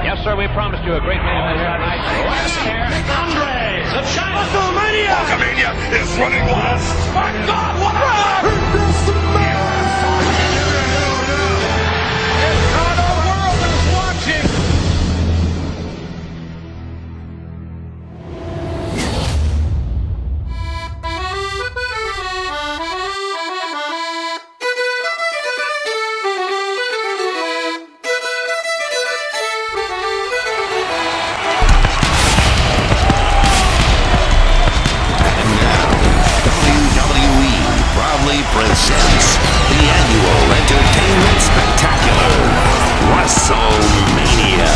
Yes, sir, we promised you a great main event here tonight. Andre, the China WrestleMania! Hulkamania is running west! My God, what a... The entire world is watching! Presents the annual entertainment spectacular, WrestleMania.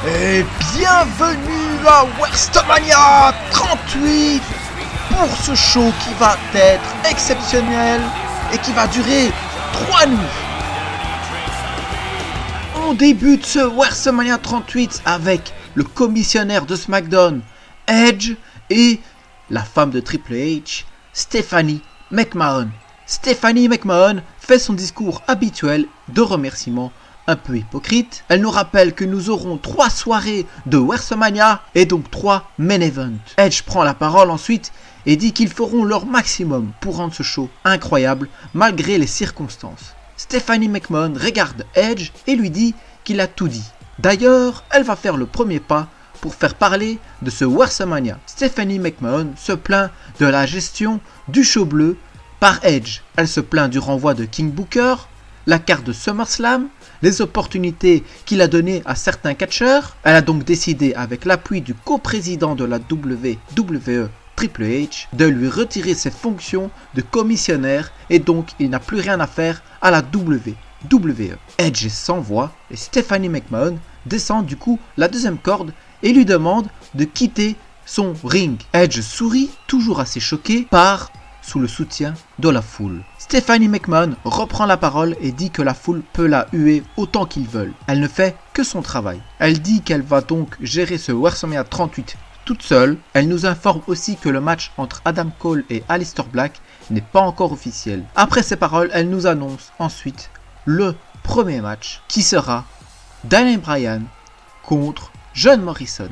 Et bienvenue à WrestleMania 38 pour ce show qui va être exceptionnel et qui va durer 3 nuits. On débute ce WrestleMania 38 avec le commissionnaire de SmackDown, Edge, et la femme de Triple H, Stephanie McMahon. Stephanie McMahon fait son discours habituel de remerciement un peu hypocrite. Elle nous rappelle que nous aurons 3 soirées de WrestleMania et donc 3 main events. Edge prend la parole ensuite et dit qu'ils feront leur maximum pour rendre ce show incroyable malgré les circonstances. Stephanie McMahon regarde Edge et lui dit qu'il a tout dit. D'ailleurs, elle va faire le premier pas pour faire parler de ce WrestleMania. Stephanie McMahon se plaint de la gestion du show bleu par Edge. Elle se plaint du renvoi de King Booker, la carte de SummerSlam, les opportunités qu'il a données à certains catcheurs. Elle a donc décidé, avec l'appui du coprésident de la WWE, Triple H, de lui retirer ses fonctions de commissionnaire et donc il n'a plus rien à faire à la WWE. Edge est sans voix et Stephanie McMahon descend du coup la deuxième corde et lui demande de quitter son ring. Edge sourit, toujours assez choqué, part sous le soutien de la foule. Stephanie McMahon reprend la parole et dit que la foule peut la huer autant qu'ils veulent. Elle ne fait que son travail. Elle dit qu'elle va donc gérer ce WrestleMania 38 toute seule. Elle nous informe aussi que le match entre Adam Cole et Aleister Black n'est pas encore officiel. Après ces paroles, elle nous annonce ensuite le premier match qui sera Daniel Bryan contre John Morrison.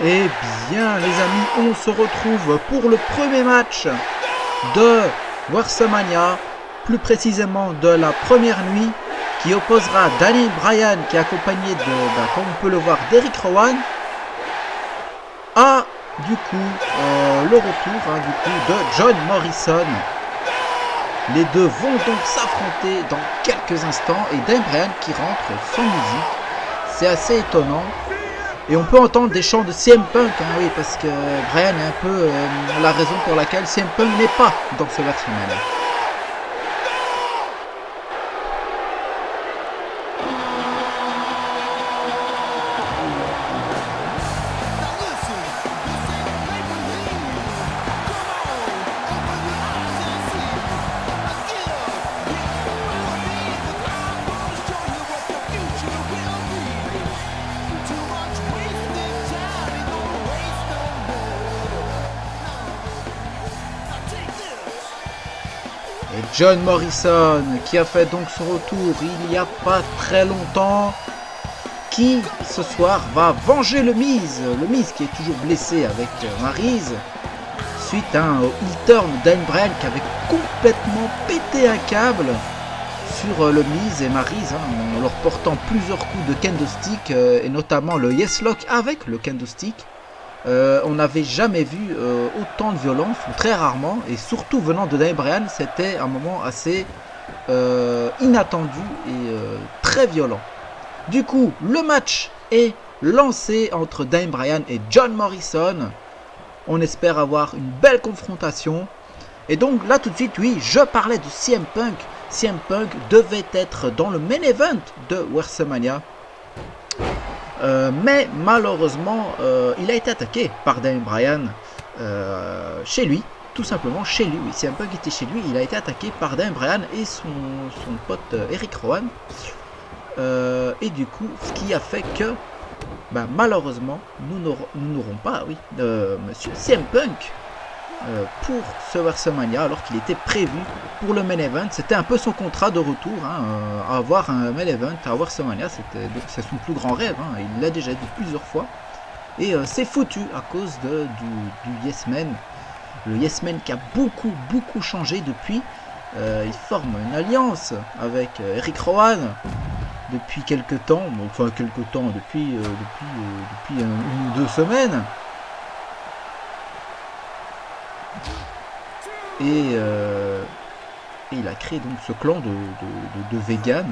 Eh bien les amis, on se retrouve pour le premier match de WrestleMania, plus précisément de la première nuit, qui opposera Daniel Bryan, qui est accompagné de, comme on peut le voir, d'Eric Rowan, à du coup le retour de John Morrison. Les deux vont donc s'affronter dans quelques instants et Daniel Bryan qui rentre sans musique. C'est assez étonnant. Et on peut entendre des chants de CM Punk, oui, parce que Bryan est un peu la raison pour laquelle CM Punk n'est pas dans ce WrestleMania. John Morrison qui a fait donc son retour il n'y a pas très longtemps, qui ce soir va venger le Miz qui est toujours blessé avec Maryse suite à un heel turn d'Daniel Bryan qui avait complètement pété un câble sur le Miz et Maryse, en leur portant plusieurs coups de kendo stick et notamment le Yes Lock avec le kendo stick. On n'avait jamais vu autant de violence, ou très rarement, et surtout venant de Daniel Bryan, c'était un moment assez inattendu et très violent. Du coup, le match est lancé entre Daniel Bryan et John Morrison. On espère avoir une belle confrontation. Et donc là tout de suite, oui, je parlais de CM Punk. CM Punk devait être dans le main event de WrestleMania. Mais malheureusement, il a été attaqué par Daniel Bryan chez lui. Tout simplement chez lui. Oui, CM Punk était chez lui. Il a été attaqué par Daniel Bryan et son pote Eric Rowan. Et du coup, ce qui a fait que malheureusement, nous n'aurons pas monsieur CM Punk pour ce WrestleMania, alors qu'il était prévu pour le main event. C'était un peu son contrat de retour, avoir un main event à WrestleMania. C'est son plus grand rêve, il l'a déjà dit plusieurs fois. Et c'est foutu à cause du Yes Man. Le Yes Man qui a beaucoup changé depuis. Il forme une alliance avec Eric Rowan depuis quelques temps, depuis une ou deux semaines. Et il a créé donc ce clan de vegan,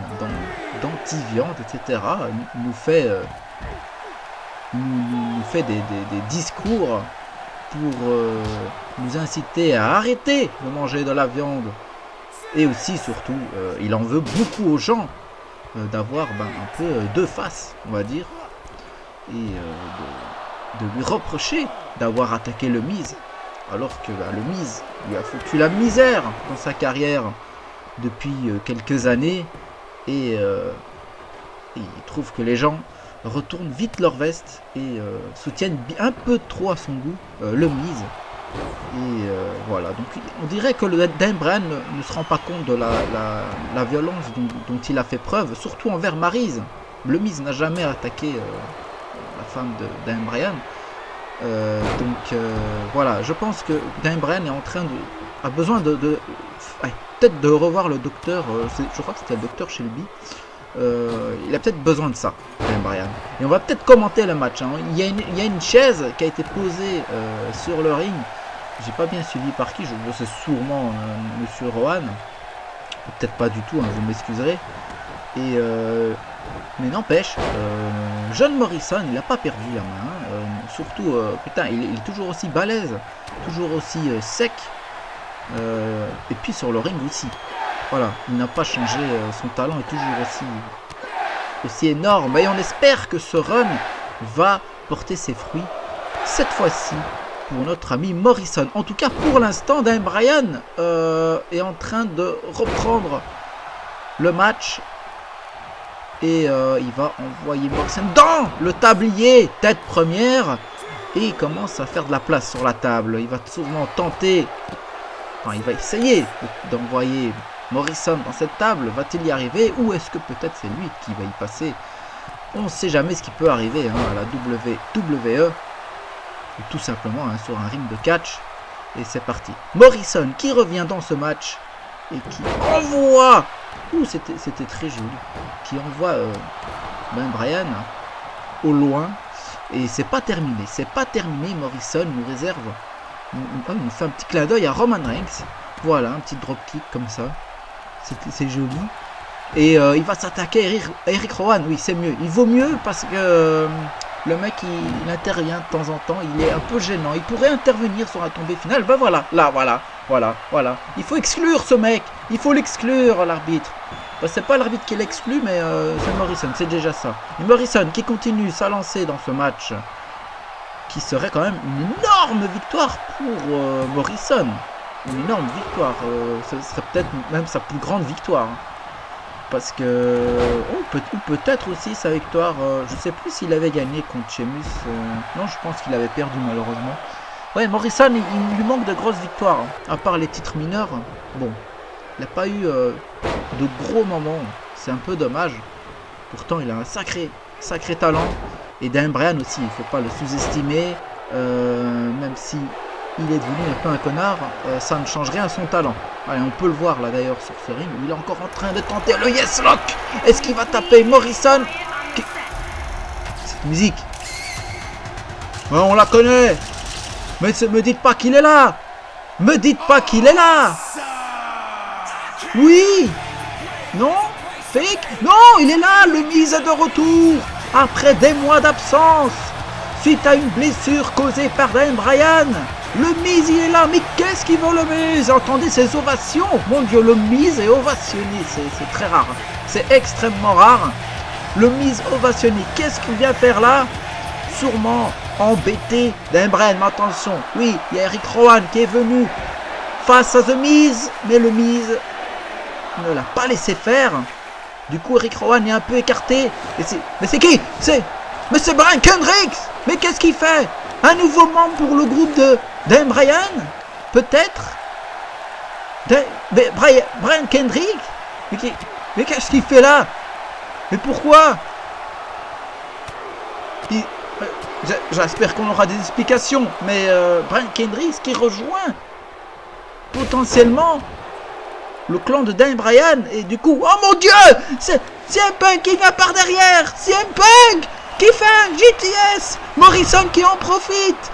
d'anti-viande, etc. Nous fait des discours pour nous inciter à arrêter de manger de la viande. Et aussi, surtout, il en veut beaucoup aux gens d'avoir un peu deux faces, on va dire, et de lui reprocher d'avoir attaqué le Miz, alors que le Miz lui a foutu la misère dans sa carrière depuis quelques années, et il trouve que les gens retournent vite leur veste et soutiennent un peu trop à son goût le Miz. Et voilà, donc on dirait que le Daniel Bryan ne se rend pas compte de la violence dont il a fait preuve, surtout envers Maryse. Le Miz n'a jamais attaqué la femme de Daniel Bryan. Voilà, je pense que Daniel Bryan est en train a besoin peut-être de revoir le docteur, je crois que c'était le docteur Shelby. Il a peut-être besoin de ça, Daniel Bryan. Et on va peut-être commenter le match. Il y a une chaise qui a été posée sur le ring. J'ai pas bien suivi par qui, je vois c'est sûrement Monsieur Rowan. Peut-être pas du tout, vous m'excuserez. Mais n'empêche, John Morrison, il n'a pas perdu la main. Surtout, il est toujours aussi balèze, toujours aussi sec. Et puis sur le ring aussi. Voilà, il n'a pas changé, son talent est toujours aussi énorme. Et on espère que ce run va porter ses fruits cette fois-ci pour notre ami Morrison. En tout cas, pour l'instant, Daniel Bryan est en train de reprendre le match. Et il va envoyer Morrison dans le tablier, tête première. Et il commence à faire de la place sur la table. Il va sûrement tenter, il va essayer d'envoyer Morrison dans cette table. Va-t-il y arriver? Ou est-ce que peut-être c'est lui qui va y passer? On ne sait jamais ce qui peut arriver à la WWE. Ou tout simplement sur un ring de catch. Et c'est parti. Morrison qui revient dans ce match. Et qui envoie... c'était très joli. Qui envoie Bryan au loin. Et c'est pas terminé. Morrison nous réserve... Il nous fait un petit clin d'œil à Roman Reigns. Voilà, un petit dropkick comme ça. C'est joli. Et il va s'attaquer à Eric Rowan. Oui, c'est mieux. Il vaut mieux parce que le mec, il intervient de temps en temps. Il est un peu gênant. Il pourrait intervenir sur la tombée finale. Voilà. Il faut exclure ce mec. Il faut l'exclure, l'arbitre. C'est pas l'arbitre qui l'exclut, mais c'est Morrison. C'est déjà ça. Et Morrison qui continue sa lancée dans ce match. Qui serait quand même une énorme victoire pour Morrison. Une énorme victoire. Ce serait peut-être même sa plus grande victoire. Parce que... ou peut-être aussi sa victoire... je sais plus s'il avait gagné contre Sheamus. Non, je pense qu'il avait perdu malheureusement. Ouais, Morrison, il lui manque de grosses victoires. À part les titres mineurs. Bon. n'a pas eu de gros moments. C'est un peu dommage. Pourtant, il a un sacré talent. Et Daniel Bryan aussi, il ne faut pas le sous-estimer. Même si il est devenu un peu un connard, ça ne change rien à son talent. Allez, on peut le voir là d'ailleurs sur ce ring. Où il est encore en train de tenter le Yes Lock. Est-ce qu'il va taper Morrison? Cette musique. Ouais, on la connaît. Mais me dites pas qu'il est là. Me dites pas qu'il est là. Oui. Non. Fake. Non, il est là. Le Miz est de retour. Après des mois d'absence. Suite à une blessure causée par Daniel Bryan. Le Miz, il est là. Mais qu'est-ce qu'il veut le Miz? Entendez ces ovations. Mon Dieu, le Miz est ovationné. C'est très rare. C'est extrêmement rare. Le Miz ovationné. Qu'est-ce qu'il vient faire là? Sûrement embêté Daniel Bryan. Mais attention. Oui, il y a Eric Rowan qui est venu face à The Miz. Mais le Miz ne l'a pas laissé faire. Du coup, Eric Rowan est un peu écarté. Mais c'est qui? Mais c'est Brian Kendrick. Mais qu'est-ce qu'il fait? Un nouveau membre pour le groupe de Daniel Bryan? Peut-être? Brian Kendrick? Mais qu'est-ce qu'il fait là? Mais pourquoi? J'espère qu'on aura des explications. Mais Brian Kendrick qui rejoint potentiellement le clan de Daniel Bryan. Et du coup, oh mon Dieu, c'est CM Punk qui vient par derrière. CM Punk qui fait un GTS. Morrison qui en profite.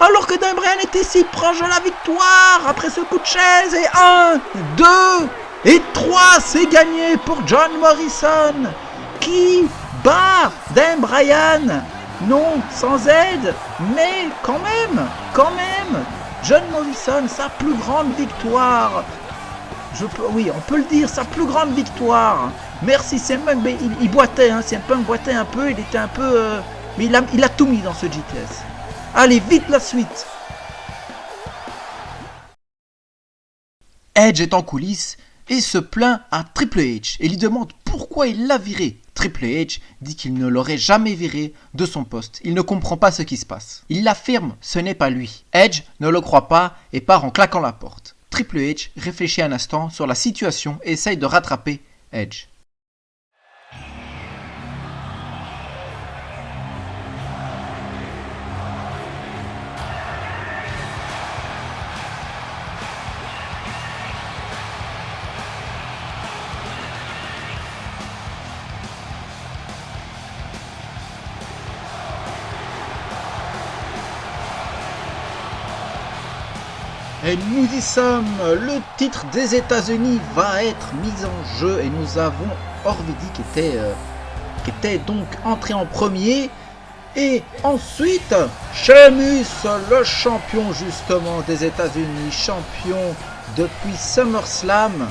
Alors que Daniel Bryan était si proche de la victoire après ce coup de chaise. Et 1, 2 et 3, c'est gagné pour John Morrison qui bat Daniel Bryan. Non, sans aide, mais quand même, John Morrison, sa plus grande victoire. Oui, on peut le dire, sa plus grande victoire. Merci CM Punk, mais il boitait, hein, CM Punk boitait un peu, il était un peu... mais il a tout mis dans ce GTS. Allez, vite la suite. Edge est en coulisses et se plaint à Triple H et lui demande pourquoi il l'a viré. Triple H dit qu'il ne l'aurait jamais viré de son poste. Il ne comprend pas ce qui se passe. Il l'affirme, ce n'est pas lui. Edge ne le croit pas et part en claquant la porte. Triple H réfléchit un instant sur la situation et essaye de rattraper Edge. Et nous y sommes, le titre des États-Unis va être mis en jeu et nous avons Orvidi qui était donc entré en premier. Et ensuite, Sheamus, le champion justement des États-Unis, champion depuis SummerSlam.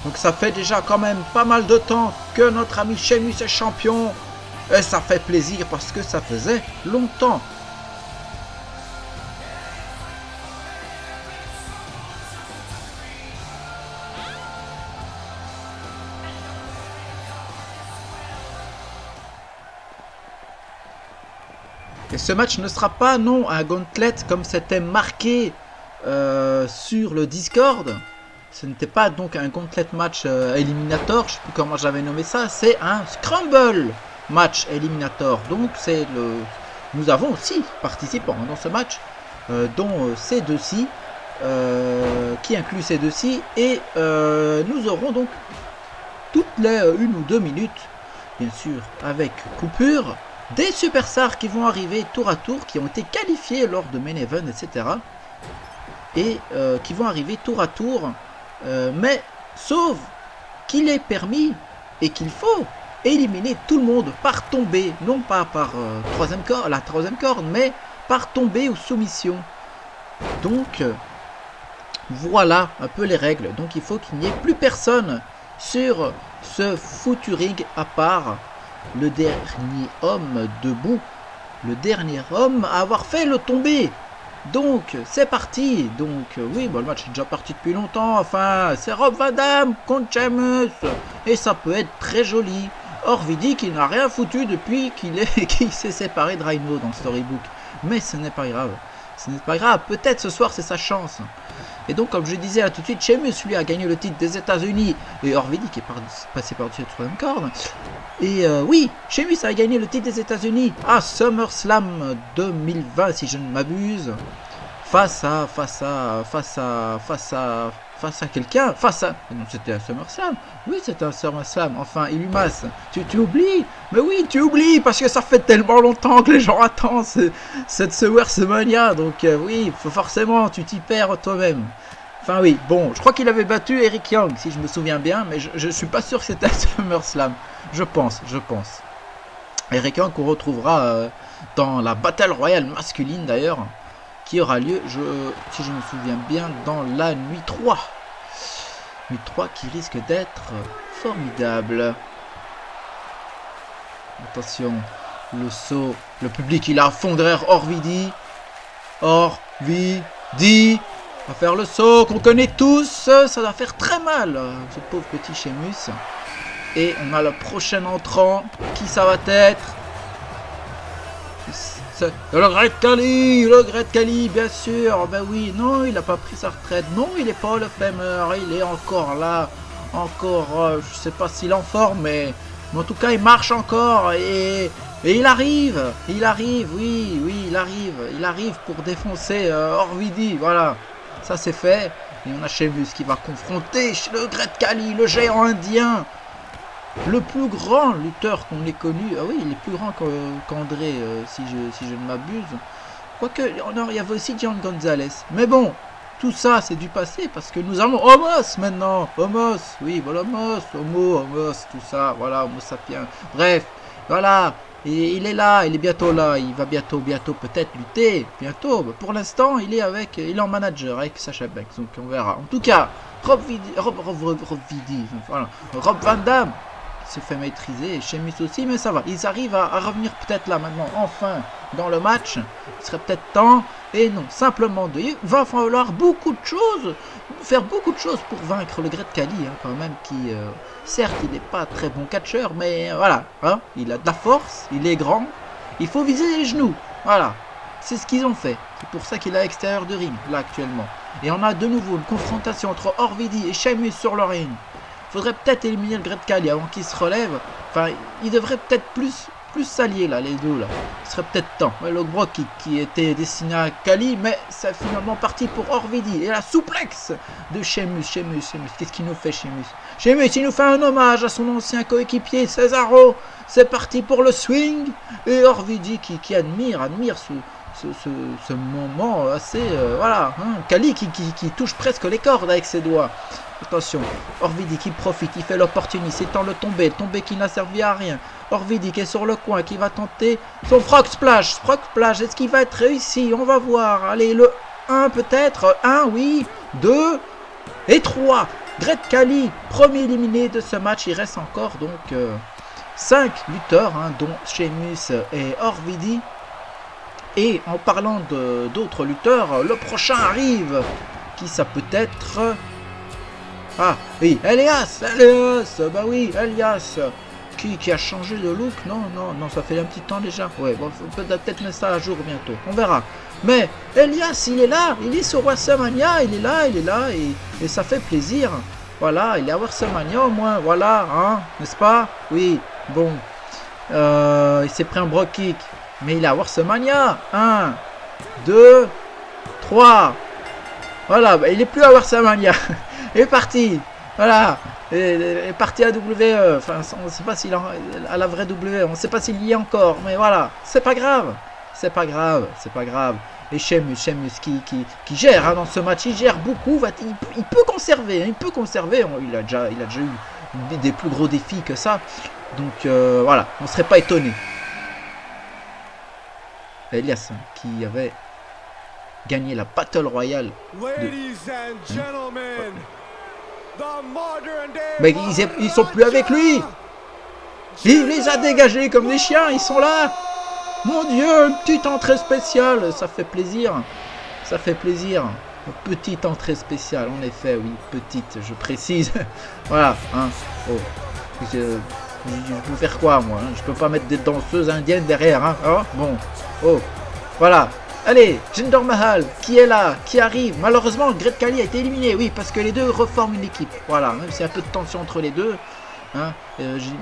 Donc ça fait déjà quand même pas mal de temps que notre ami Sheamus est champion. Et ça fait plaisir parce que ça faisait longtemps. Et ce match ne sera pas, non, un gauntlet comme c'était marqué sur le Discord. Ce n'était pas donc un gauntlet match éliminator, je ne sais plus comment j'avais nommé ça, c'est un Scramble match éliminator. Donc c'est nous avons aussi participants dans ce match, dont C2C, qui inclut C2C, et nous aurons donc toutes les 1 ou 2 minutes, bien sûr avec coupure, des superstars qui vont arriver tour à tour, qui ont été qualifiés lors de main event, etc. Et qui vont arriver tour à tour, mais sauf qu'il est permis et qu'il faut éliminer tout le monde par tombée, non pas par la troisième corde, mais par tombée ou soumission. Donc voilà un peu les règles. Donc il faut qu'il n'y ait plus personne sur ce foutu ring à part le dernier homme debout, le dernier homme à avoir fait le tombé. Donc c'est parti. Donc oui, bon, le match est déjà parti depuis longtemps. Enfin, c'est Rob Van Dam contre Sheamus et ça peut être très joli. Orvidi qui n'a rien foutu depuis qu'il s'est séparé de Rhino dans le storybook. Mais ce n'est pas grave. Ce n'est pas grave. Peut-être ce soir, c'est sa chance. Et donc, comme je disais là tout de suite, Sheamus, lui, a gagné le titre des États-Unis. Et Orvidi qui est passé par-dessus la 3e corde. Et oui, Sheamus a gagné le titre des États-Unis à SummerSlam 2020, si je ne m'abuse. Face à quelqu'un, non, c'était un SummerSlam. Oui, c'était un SummerSlam. Enfin, il lui masse. Tu oublies? Mais oui, tu oublies parce que ça fait tellement longtemps que les gens attendent cette WrestleMania. Donc oui, forcément, tu t'y perds toi-même. Enfin oui, bon, je crois qu'il avait battu Eric Young, si je me souviens bien, mais je suis pas sûr que c'était un SummerSlam. Je pense. Eric Young qu'on retrouvera dans la Battle Royale masculine d'ailleurs, qui aura lieu, si je me souviens bien, dans la nuit 3. Nuit 3 qui risque d'être formidable. Attention, le saut, le public il a à fond derrière Orvidi. Orvidi va faire le saut qu'on connaît tous, ça va faire très mal, ce pauvre petit Sheamus. Et on a le prochain entrant, qui ça va être? Le Great Khali, bien sûr. Ben oui, non, il n'a pas pris sa retraite. Non, il n'est pas le Famer. Il est encore là. Je sais pas s'il est en forme, mais en tout cas, il marche encore. Et il arrive. Il arrive pour défoncer Orvidi. Voilà, ça c'est fait. Et on a Sheamus qui va confronter le Great Khali, le géant indien. Le plus grand lutteur qu'on ait connu, ah oui, il est plus grand qu'André, si je ne m'abuse. Quoique, il y avait aussi John Gonzalez. Mais bon, tout ça, c'est du passé, parce que nous avons Homos maintenant. Homos, oui, voilà, Homos, tout ça, voilà, Homo sapiens. Bref, voilà, et il est là, il est bientôt là, il va bientôt peut-être lutter, bientôt. Pour l'instant, il est en manager avec Sasha Banks, donc on verra. En tout cas, Rob Van Dam se fait maîtriser, et Sheamus aussi, mais ça va, ils arrivent à revenir peut-être là maintenant, enfin, dans le match, il serait peut-être temps, et non, simplement, il va falloir faire beaucoup de choses pour vaincre le Great Khali, hein, quand même, qui, certes, il n'est pas très bon catcheur, mais voilà, hein, il a de la force, il est grand, il faut viser les genoux, voilà, c'est ce qu'ils ont fait, c'est pour ça qu'il est à l'extérieur de ring, là, actuellement, et on a de nouveau une confrontation entre Orvidi et Sheamus sur le ring. Faudrait peut-être éliminer le Great Khali avant qu'il se relève. Enfin, il devrait peut-être plus s'allier là, les deux là. Ce serait peut-être temps. Ouais, le Brock qui était destiné à Khali, mais c'est finalement parti pour Orvidi. Et la souplex de Sheamus. Qu'est-ce qu'il nous fait, Sheamus? Sheamus, il nous fait un hommage à son ancien coéquipier Cesaro. C'est parti pour le swing. Et Orvidi qui admire ce moment assez... voilà, hein, Khali qui touche presque les cordes avec ses doigts. Attention, Orvidi qui profite, il fait l'opportuniste, c'est temps de tomber qui n'a servi à rien. Orvidi qui est sur le coin, qui va tenter son frog splash, est-ce qu'il va être réussi? On va voir, allez, le 1 peut-être, 1, oui, 2 et 3. Great Khali, premier éliminé de ce match, il reste encore donc 5 lutteurs, hein, dont Sheamus et Orvidi. Et en parlant d'autres lutteurs, le prochain arrive, qui ça peut être... Ah, oui, Elias, bah oui, Elias, qui a changé de look, non, ça fait un petit temps déjà, ouais, bon, faut peut-être mettre ça à jour bientôt, on verra. Mais Elias, il est là, il est sur WrestleMania, il est là, et ça fait plaisir, voilà, il est à WrestleMania au moins, voilà, hein, n'est-ce pas? Oui, bon, il s'est pris un Brock Kick, mais il est à WrestleMania, 1, 2, 3, voilà, bah, il est plus à WrestleMania. Il est parti, voilà, il est parti à WWE, enfin on ne sait pas s'il est à la vraie WWE, on ne sait pas s'il y est encore, mais voilà, c'est pas grave. Et Sheamus qui gère hein, dans ce match, il gère beaucoup, il peut conserver, il a déjà eu des plus gros défis que ça, donc voilà, on ne serait pas étonné. Elias hein, qui avait gagné la Battle Royale. Mais ils sont plus avec lui. Il les a dégagés comme des chiens. Ils sont là. Mon Dieu, une petite entrée spéciale. Ça fait plaisir. Une petite entrée spéciale. En effet, oui, petite, je précise. Voilà. Hein. Oh. Je peux faire quoi, moi hein? Je peux pas mettre des danseuses indiennes derrière. Hein. Oh, bon. Oh. Voilà. Allez, Jinder Mahal, qui est là, qui arrive. Malheureusement, Great Khali a été éliminé. Oui, parce que les deux reforment une équipe. Voilà, même s'il y a un peu de tension entre les deux. Hein,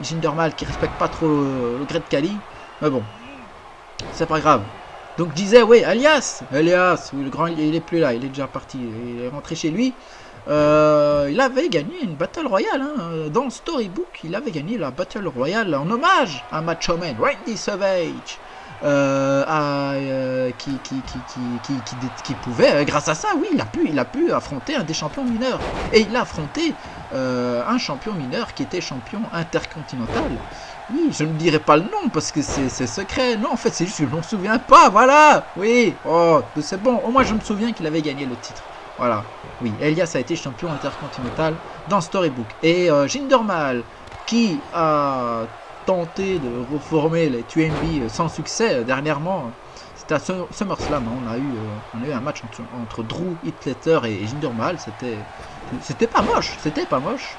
Jinder Mahal qui respecte pas trop le Great Khali. Mais bon, c'est pas grave. Donc je disais, oui, Elias, oui, le grand, il est plus là, il est déjà parti, il est rentré chez lui. Il avait gagné une Battle Royale, hein, dans Storybook, il avait gagné la Battle Royale en hommage à Macho Man, Randy Savage, qui pouvait, grâce à ça, oui, il a pu affronter un des champions mineurs. Et il a affronté un champion mineur qui était champion intercontinental. Oui, je ne dirai pas le nom parce que c'est secret. Non, en fait, c'est juste que je ne m'en souviens pas. Voilà. Oui. Oh, c'est bon. Au moins, je me souviens qu'il avait gagné le titre. Voilà. Oui, Elias a été champion intercontinental dans Storybook. Et Jinder Mahal, qui a tenté de reformer les TNB sans succès dernièrement. C'était à SummerSlam. On a eu un match entre Drew Hitletter et Jinder Mahal. C'était pas moche. C'était pas moche.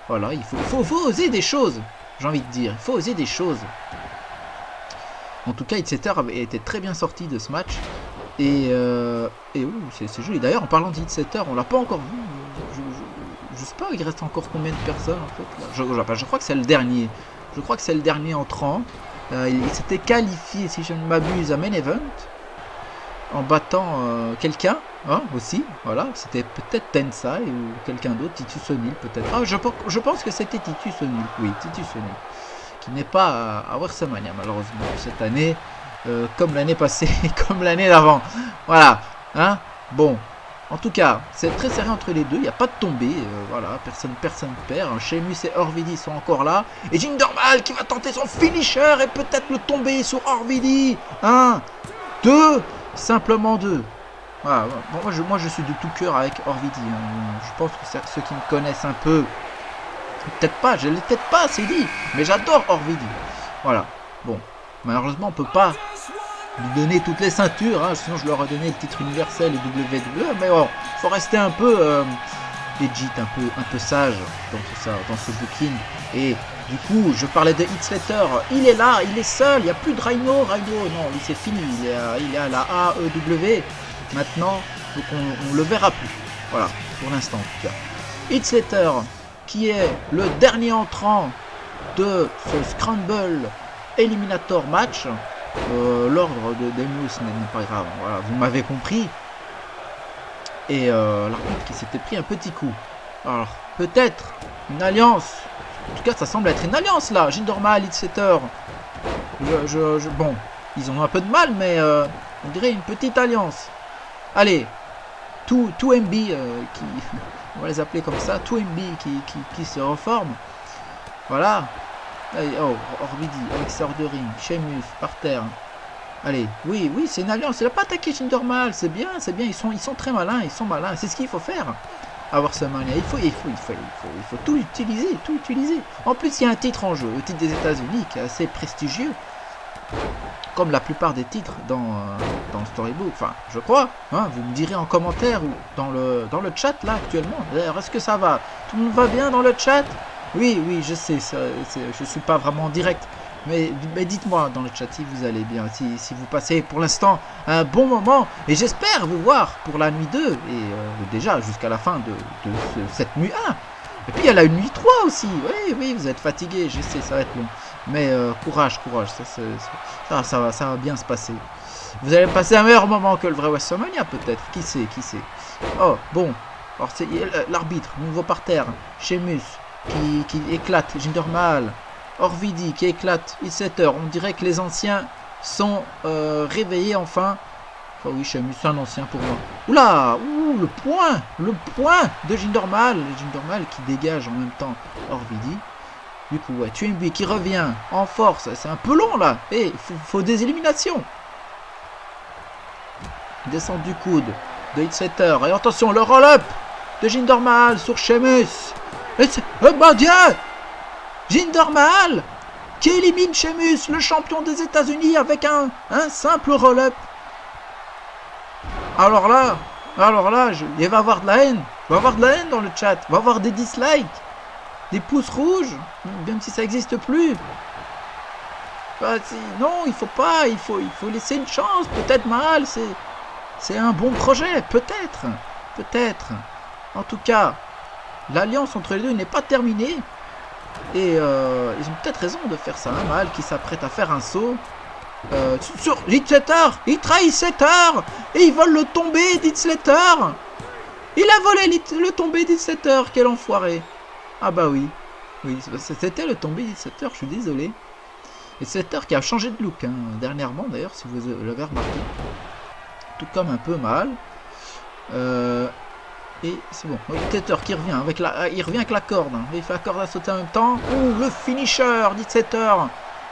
Voilà, il faut oser des choses. J'ai envie de dire, il faut oser des choses. En tout cas, Hitsetter avait été très bien sorti de ce match. Et oui, c'est joli. D'ailleurs, en parlant d'Hitsetter, on l'a pas encore vu. Je sais pas, il reste encore combien de personnes en fait. Là. Je crois que c'est le dernier. Je crois que c'est le dernier entrant. Il s'était qualifié, si je ne m'abuse, à Main Event. En battant quelqu'un, hein, aussi. Voilà, c'était peut-être Tensai ou quelqu'un d'autre, Titus O'Neil peut-être. Ah, je pense que c'était Titus O'Neil. Oui, Titus O'Neil. Qui n'est pas à WrestleMania malheureusement cette année, comme l'année passée et comme l'année d'avant. Voilà, hein. Bon, en tout cas, c'est très serré entre les deux. Il n'y a pas de tombée. Voilà, personne perd. Sheamus et Orvidi sont encore là. Et Jinder Mahal qui va tenter son finisher et peut-être le tomber sur Orvidi. 1, 2. Simplement 2. Voilà. Bon, moi je suis de tout cœur avec Orvidi. Hein. Je pense que ceux qui me connaissent un peu, peut-être pas, je l'ai peut-être pas assez dit, mais j'adore Orvidi. Voilà. Bon, malheureusement on peut pas lui donner toutes les ceintures, hein, sinon je leur ai donné le titre universel et WWE. Mais bon, faut rester un peu legit, un peu sage dans ce booking. Et du coup, je parlais de Hitletter, il est là, il est seul, il n'y a plus de Rhino, non, lui c'est fini, il est à la AEW maintenant, donc on le verra plus, voilà, pour l'instant en tout cas. Hitletter, qui est le dernier entrant de ce Scramble Eliminator match, l'ordre de Demus n'est pas grave, voilà, vous m'avez compris, et l'arbitre qui s'était pris un petit coup, alors peut-être une alliance. En tout cas, ça semble être une alliance là. Jinder Mahal, Hitsetter. Bon, ils ont un peu de mal, mais on dirait une petite alliance. Allez, 2MB, on va les appeler comme ça. 2MB qui se reforme. Voilà. Allez, oh, Orvidi, Alex Ordering, Sheamus, par terre. Allez, oui, c'est une alliance. Il n'a pas attaqué Jinder Mahal, c'est bien. Ils sont très malins, C'est ce qu'il faut faire. À WrestleMania, il faut tout utiliser. En plus, il y a un titre en jeu, le titre des États-Unis, qui est assez prestigieux, comme la plupart des titres dans Storybook. Enfin, je crois. Hein, vous me direz en commentaire ou dans le chat là actuellement. D'ailleurs, est-ce que ça va? Tout le monde va bien dans le chat? Oui, je sais. Je suis pas vraiment en direct. Mais dites-moi dans le chat si vous allez bien, si vous passez pour l'instant un bon moment. Et j'espère vous voir pour la nuit 2 et déjà jusqu'à la fin de cette nuit 1. Et puis il y a la nuit 3 aussi. Oui, vous êtes fatigué, je sais, ça va être long. Mais courage, ça va bien se passer. Vous allez passer un meilleur moment que le vrai WrestleMania peut-être. Qui sait. Oh, bon. Alors c'est l'arbitre, nouveau par terre. Sheamus qui éclate Jinder Mahal. Orvidi qui éclate Hitsetter. On dirait que les anciens sont réveillés enfin. Enfin oui, Sheamus, c'est un ancien pour moi. Oula, le point de Jinder Mahal. Jinder Mahal qui dégage en même temps Orvidi. Du coup, ouais, TNB qui revient en force. C'est un peu long là. Et faut des éliminations. Descente du coude de Hitsetter. Et attention, le roll-up de Jinder Mahal sur Sheamus. Et oh mon Dieu! Jinder Mahal qui élimine Sheamus, le champion des États-Unis, avec un simple roll-up. Alors là, il va y avoir de la haine. Il va y avoir de la haine dans le chat. Il va y avoir des dislikes, des pouces rouges, même si ça n'existe plus. Non, il faut pas, il faut laisser une chance. Peut-être mal, c'est un bon projet, peut-être. En tout cas, l'alliance entre les deux n'est pas terminée. Et ils ont peut-être raison de faire ça. Mal qui s'apprête à faire un saut. Sur Hitslater, il trahit Hitslater et ils veulent le tomber d'Hitslater. Il a volé le tombé d'Hitslater, quel enfoiré. Ah bah oui, c'était le tombé d'Hitslater, je suis désolé. Hitslater qui a changé de look, hein, dernièrement d'ailleurs, si vous l'avez remarqué. Tout comme un peu mal. Et c'est bon, Hitslater qui revient avec la corde. Hein. Il fait la corde à sauter en même temps. Ouh, le finisher d'Hitslater.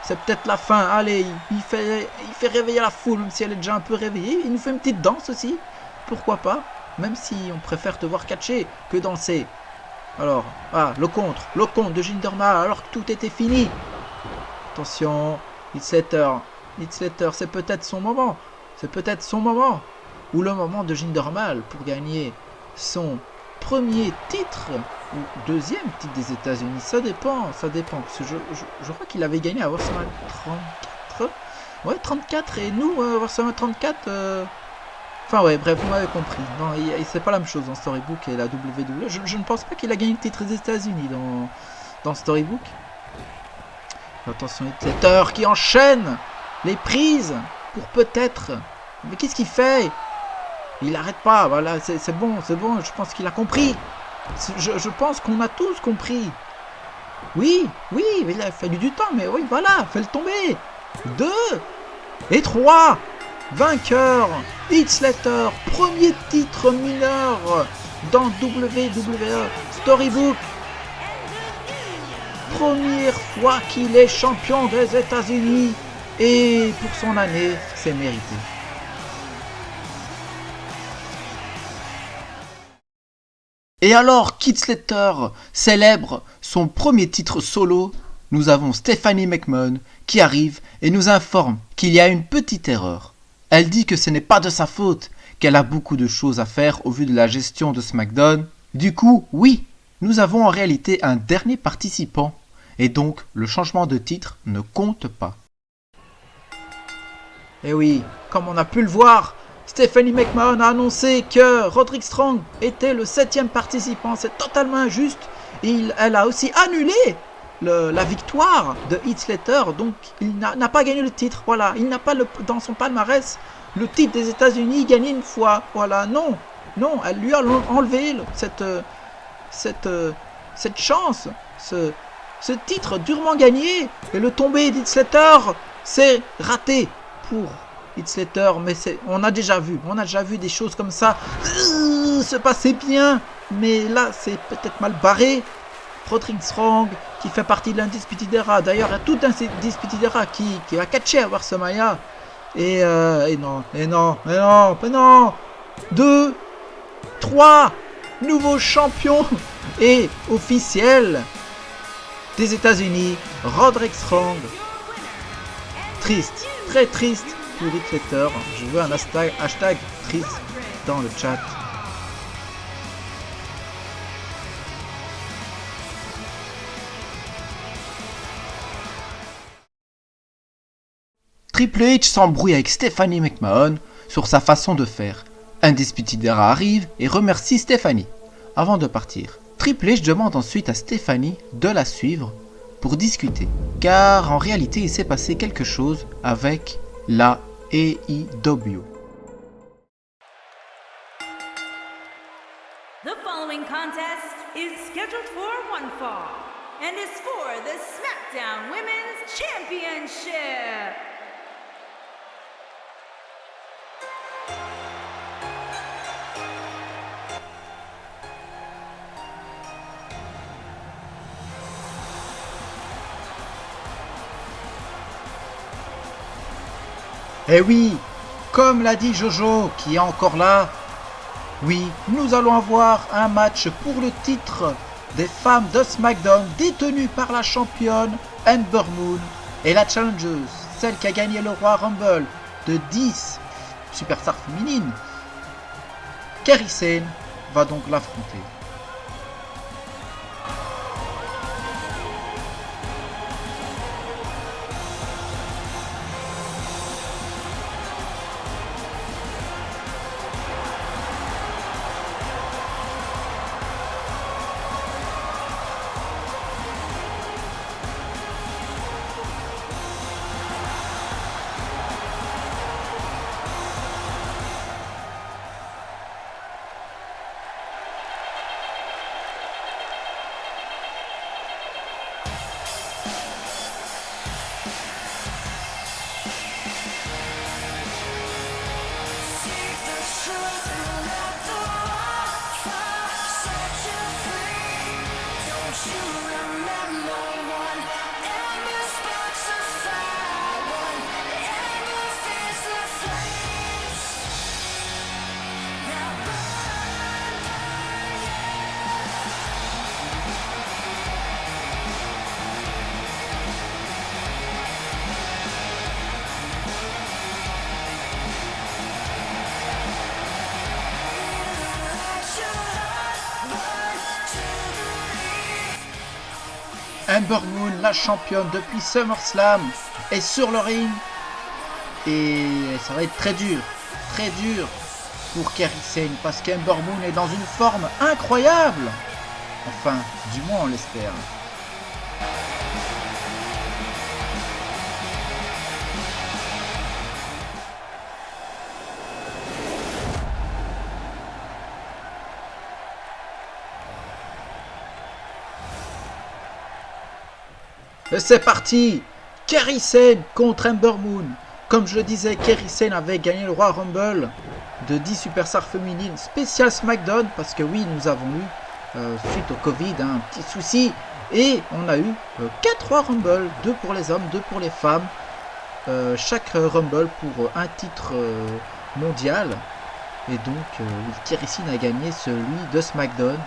C'est peut-être la fin. Allez, il fait réveiller la foule, même si elle est déjà un peu réveillée. Il nous fait une petite danse aussi. Pourquoi pas? Même si on préfère te voir catcher que danser. Alors, le contre de Jinder Mahal, alors que tout était fini. Attention, Hitslater, c'est peut-être son moment. Ou le moment de Jinder Mahal pour gagner son premier titre ou deuxième titre des États-Unis, ça dépend, parce que je crois qu'il avait gagné à WrestleMania 34, et nous, WrestleMania 34, enfin ouais, bref, vous m'avez compris, non, c'est pas la même chose dans Storybook et la WWE, je ne pense pas qu'il a gagné le titre des États-Unis dans Storybook. Attention, Hitslater qui enchaîne les prises pour peut-être, mais qu'est-ce qu'il fait? Il n'arrête pas, voilà, c'est bon, je pense qu'il a compris. Je pense qu'on a tous compris. Oui, il a fallu du temps, mais oui, voilà, fais-le tomber. 2 et 3. Vainqueur, Hitslater, premier titre mineur dans WWE Storybook. Première fois qu'il est champion des États-Unis. Et pour son année, c'est mérité. Et alors qu'Hitslater célèbre son premier titre solo, nous avons Stephanie McMahon qui arrive et nous informe qu'il y a une petite erreur. Elle dit que ce n'est pas de sa faute, qu'elle a beaucoup de choses à faire au vu de la gestion de SmackDown. Du coup, oui, nous avons en réalité un dernier participant, et donc le changement de titre ne compte pas. Et oui, comme on a pu le voir, Stephanie McMahon a annoncé que Roderick Strong était le 7e participant. C'est totalement injuste. Elle a aussi annulé la victoire de Hitslater. Donc il n'a pas gagné le titre. Voilà, il n'a pas dans son palmarès le titre des États-Unis gagné une fois. Voilà, non, elle lui a enlevé cette chance, ce titre durement gagné. Et le tombé d'Hitslater, c'est raté pour Hitslater, mais on a déjà vu des choses comme ça se passer bien, mais là c'est peut-être mal barré. Roderick Strong qui fait partie de l'Undisputed Era, d'ailleurs il y a tout l'Undisputed Era qui va catcher à WrestleMania, et non, 2, 3, nouveau champion et officiel des États-Unis, Roderick Strong. Triste, très triste pour Hitslater. Je veux un hashtag triste dans le chat. Triple H s'embrouille avec Stephanie McMahon sur sa façon de faire. Undisputed Era arrive et remercie Stephanie. Avant de partir, Triple H demande ensuite à Stephanie de la suivre pour discuter. Car en réalité il s'est passé quelque chose avec la AEW. The following contest is scheduled for one fall and is for the SmackDown Women's Championship. Eh oui, comme l'a dit Jojo, qui est encore là, oui, nous allons avoir un match pour le titre des femmes de SmackDown détenu par la championne Ember Moon et la challengeuse, celle qui a gagné le Royal Rumble de 10 superstars féminines. Kairi Sane va donc l'affronter. Ember Moon, la championne depuis SummerSlam, est sur le ring. Et ça va être très dur pour Kairi Sane parce qu'Ember Moon est dans une forme incroyable. Enfin, du moins on l'espère. Et c'est parti, Kairi Sane contre Ember Moon. Comme je le disais, Kairi Sane avait gagné le Royal Rumble de 10 Superstars féminines spécial SmackDown. Parce que oui, nous avons eu, suite au Covid, un petit souci. Et on a eu 4 Royal Rumble, 2 pour les hommes, 2 pour les femmes. Chaque Rumble pour un titre mondial. Et donc, Kairi Sane a gagné celui de SmackDown.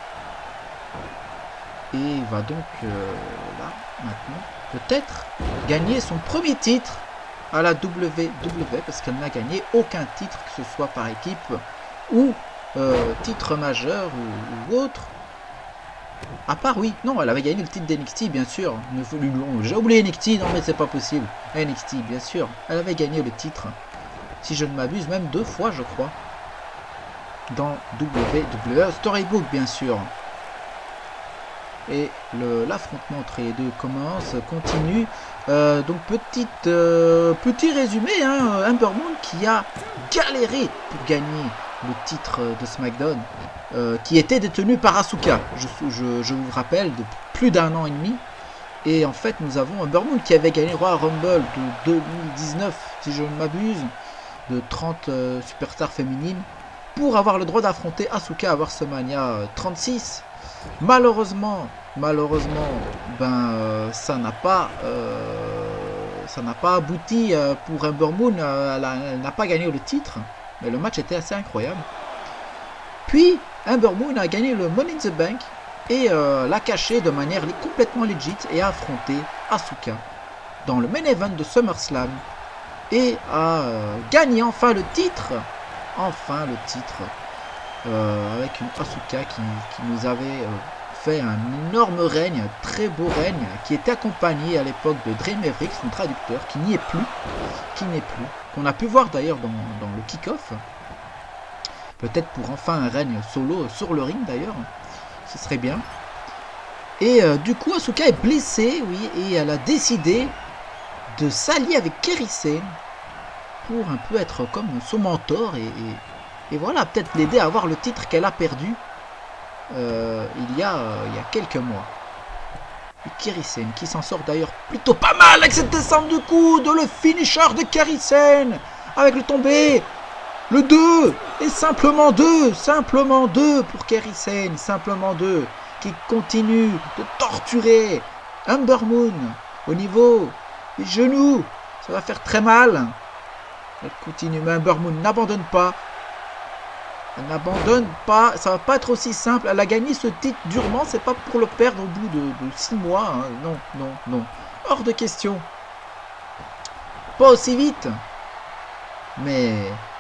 Et va donc, là, maintenant, peut-être gagner son premier titre à la WWE parce qu'elle n'a gagné aucun titre, que ce soit par équipe ou titre majeur ou autre. À part, oui, non, elle avait gagné le titre d'NXT, bien sûr. J'ai oublié NXT, non mais c'est pas possible. NXT, bien sûr, elle avait gagné le titre, si je ne m'abuse, même 2 fois, je crois, dans WWE Storybook, bien sûr. Et l'affrontement entre les deux continue. Donc petit résumé, hein, Ember Moon qui a galéré pour gagner le titre de SmackDown, qui était détenu par Asuka, je vous rappelle, depuis plus d'1 an et demi. Et en fait nous avons Ember Moon qui avait gagné le Royal Rumble de 2019, si je ne m'abuse, de 30 superstars féminines, pour avoir le droit d'affronter Asuka à WrestleMania 36. Malheureusement, ça n'a pas abouti pour Ember Moon. Elle n'a pas gagné le titre, mais le match était assez incroyable. Puis Ember Moon a gagné le Money in the Bank et l'a caché de manière complètement legit et a affronté Asuka dans le main event de SummerSlam et a gagné enfin le titre. Avec une Asuka qui nous avait fait un énorme règne, un très beau règne, qui était accompagné à l'époque de Dream Maverick, son traducteur, qui n'y est plus, qu'on a pu voir d'ailleurs dans le kick-off, peut-être pour enfin un règne solo sur le ring d'ailleurs, ce serait bien. Et du coup Asuka est blessée, oui, et elle a décidé de s'allier avec Kairi Sane pour un peu être comme son mentor et voilà, peut-être l'aider à avoir le titre qu'elle a perdu il y a quelques mois. Et Kairi Sane qui s'en sort d'ailleurs plutôt pas mal avec cette descente de coude, le finisher de Kairi Sane avec le tombé, le 2 et simplement 2 pour Kairi Sane, simplement 2, qui continue de torturer Ember Moon au niveau des genoux. Ça va faire très mal. Elle continue, mais Ember Moon n'abandonne pas. Elle n'abandonne pas, ça va pas être aussi simple. Elle a gagné ce titre durement, c'est pas pour le perdre au bout de 6 mois. Hein. Non. Hors de question. Pas aussi vite. Mais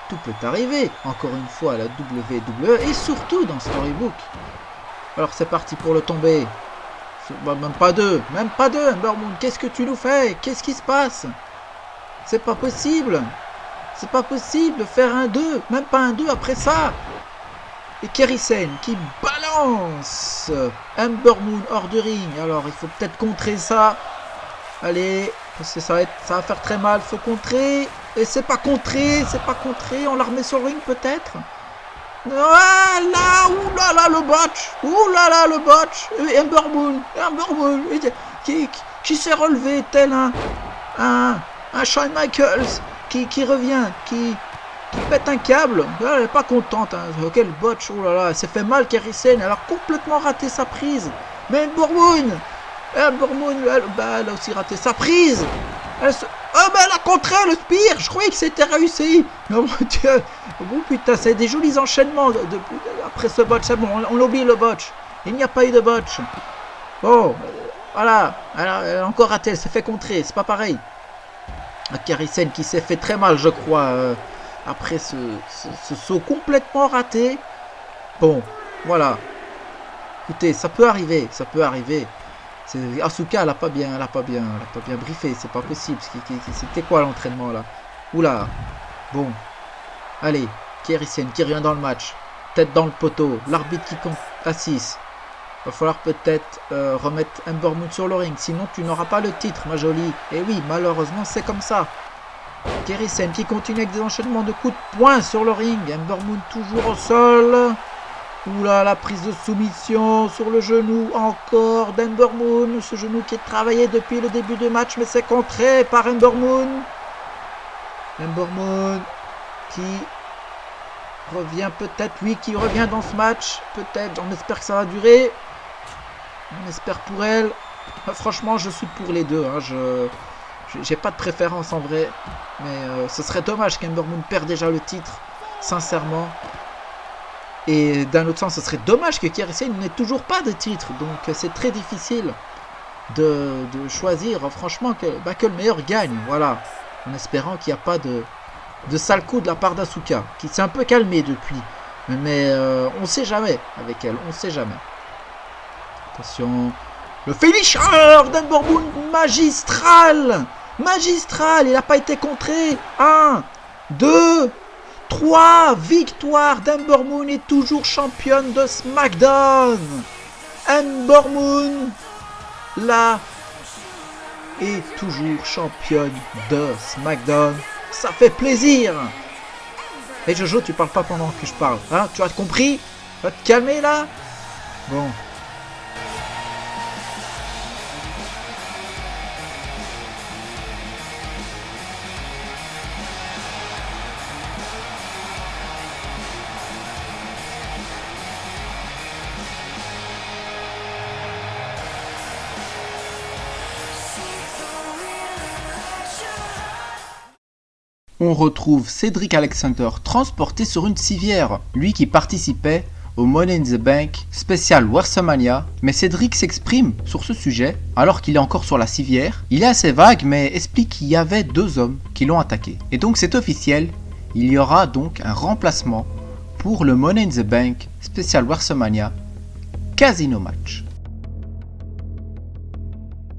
tout peut arriver, encore une fois à la WWE et surtout dans Storybook. Alors c'est parti pour le tomber. Même pas deux, Ember Moon. Qu'est-ce que tu nous fais? Qu'est-ce qui se passe? C'est pas possible. C'est pas possible de faire un 2, même pas un 2 après ça. Et Kairi Sane qui balance Ember Moon hors de ring. Alors il faut peut-être contrer ça. Allez, parce que ça va faire très mal. Faut contrer. Et c'est pas contré. On la remet sur le ring peut-être. Voilà, oulala le botch. Et Ember Moon qui s'est relevé tel un Shawn Michaels. Qui revient, qui pète un câble. Elle n'est pas contente. Hein. Quel botch. Oh là là, elle s'est fait mal, Kairi Sane. Elle a complètement raté sa prise. Mais Ember Moon, elle a aussi raté sa prise. Elle a contré le spear. Je croyais que c'était réussi. Oh mon Dieu. Oh putain, c'est des jolis enchaînements après ce botch. C'est bon, on oublie le botch. Il n'y a pas eu de botch. Bon, voilà. Elle a encore raté. Elle s'est fait contrer. C'est pas pareil. Kairi Sane qui s'est fait très mal, je crois, après ce saut complètement raté. Bon, voilà. Écoutez, ça peut arriver. Asuka, elle a pas bien briefé, c'est pas possible. C'était quoi l'entraînement là? Oula. Bon. Allez, Kairi Sane qui revient dans le match. Tête dans le poteau. L'arbitre qui compte à 6. Va falloir peut-être remettre Ember Moon sur le ring. Sinon, tu n'auras pas le titre, ma jolie. Et oui, malheureusement, c'est comme ça. Kairi Sane qui continue avec des enchaînements de coups de poing sur le ring. Ember Moon toujours au sol. Oula, la prise de soumission sur le genou encore d'Ember Moon. Ce genou qui est travaillé depuis le début du match, mais c'est contré par Ember Moon. Ember Moon qui revient peut-être, oui, qui revient dans ce match. Peut-être, on espère que ça va durer. On espère pour elle. Franchement, je suis pour les deux. Hein. J'ai pas de préférence en vrai. Mais ce serait dommage qu'Ember Moon perde déjà le titre. Sincèrement. Et d'un autre sens, ce serait dommage que Kairi Sane n'ait toujours pas de titre. Donc c'est très difficile de choisir. Franchement, que le meilleur gagne. Voilà. En espérant qu'il n'y a pas de sale coup de la part d'Asuka. Qui s'est un peu calmé depuis. Mais on ne sait jamais avec elle. On ne sait jamais. Attention. Le finisher d'Ember Moon. Magistral. Il n'a pas été contré. 1, 2... 3 victoires d'Ember Moon est toujours championne de SmackDown. Ember Moon, là, est toujours championne de SmackDown. Ça fait plaisir. Et Jojo, tu parles pas pendant que je parle. Hein, tu as compris? Va te calmer là. Bon. On retrouve Cedric Alexander transporté sur une civière, lui qui participait au Money in the Bank spécial WrestleMania, mais Cedric s'exprime sur ce sujet alors qu'il est encore sur la civière. Il est assez vague mais explique qu'il y avait 2 hommes qui l'ont attaqué. Et donc c'est officiel, il y aura donc un remplacement pour le Money in the Bank spécial WrestleMania Casino Match.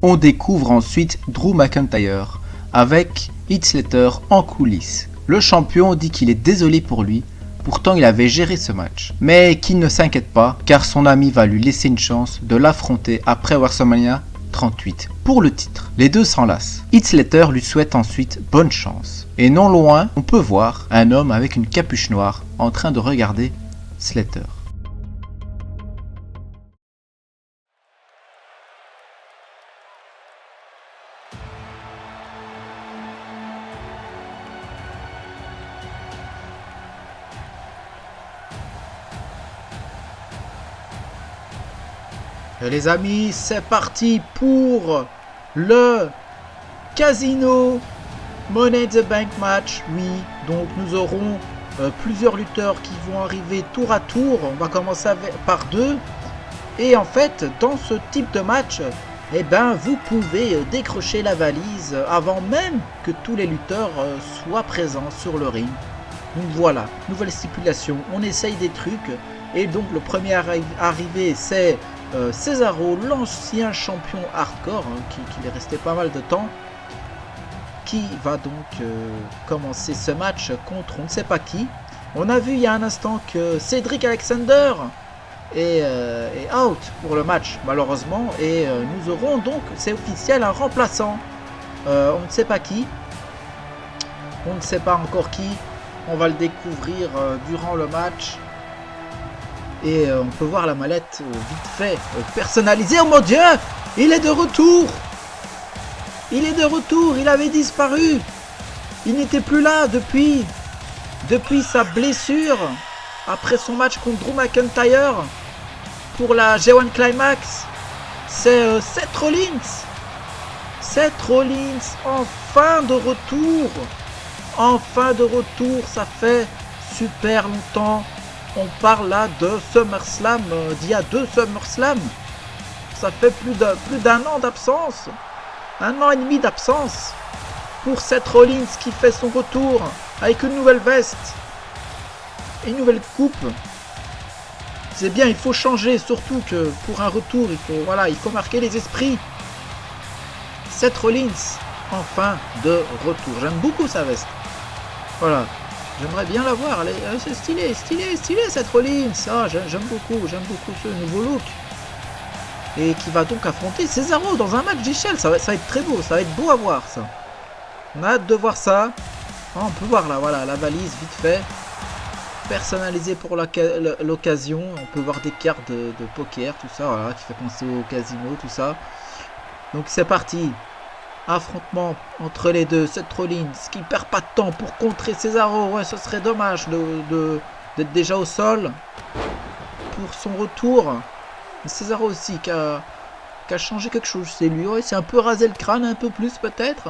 On découvre ensuite Drew McIntyre avec Heath Slater en coulisses. Le champion dit qu'il est désolé pour lui, pourtant il avait géré ce match. Mais qu'il ne s'inquiète pas, car son ami va lui laisser une chance de l'affronter après WrestleMania 38 pour le titre. Les deux s'enlacent. Heath Slater lui souhaite ensuite bonne chance. Et non loin, on peut voir un homme avec une capuche noire en train de regarder Slater. Et les amis, c'est parti pour le Casino Money in the Bank match. Oui, donc nous aurons plusieurs lutteurs qui vont arriver tour à tour. On va commencer par 2. Et en fait, dans ce type de match, eh ben, vous pouvez décrocher la valise avant même que tous les lutteurs soient présents sur le ring. Donc voilà, nouvelle stipulation, on essaye des trucs. Et donc le premier arrivé, c'est Cesaro, l'ancien champion hardcore, qui est resté pas mal de temps, qui va donc commencer ce match contre on ne sait pas qui. On a vu il y a un instant que Cedric Alexander est out pour le match malheureusement, et nous aurons donc, c'est officiel, un remplaçant. On ne sait pas qui, on ne sait pas encore qui, on va le découvrir durant le match. Et on peut voir la mallette vite fait personnalisée. Oh mon Dieu, il est de retour. Il est de retour, il avait disparu. Il n'était plus là depuis sa blessure après son match contre Drew McIntyre pour la G1 Climax. C'est Seth Rollins. Seth Rollins, enfin de retour. Enfin de retour, ça fait super longtemps. On parle là de SummerSlam, d'il y a 2 SummerSlam. Ça fait plus d'un an d'absence. 1 an et demi d'absence pour Seth Rollins qui fait son retour avec une nouvelle veste et une nouvelle coupe. C'est bien, il faut changer, surtout que pour un retour, il faut marquer les esprits. Seth Rollins, enfin de retour. J'aime beaucoup sa veste. Voilà, j'aimerais bien la voir. C'est stylé Seth Rollins. Ah, j'aime beaucoup ce nouveau look. Et qui va donc affronter Cesaro dans un match d'échelle. Ça va être très beau, ça va être beau à voir ça. On a hâte de voir ça. Ah, on peut voir là, voilà, la valise vite fait. Personnalisée pour l'occasion. On peut voir des cartes de poker, tout ça, voilà, qui fait penser au casino, tout ça. Donc c'est parti. Affrontement entre les deux. Seth Rollins qui perd pas de temps pour contrer Cesaro. Ouais, ce serait dommage d'être déjà au sol pour son retour. Cesaro aussi qui a changé quelque chose. C'est lui, ouais, c'est un peu rasé le crâne, un peu plus peut-être.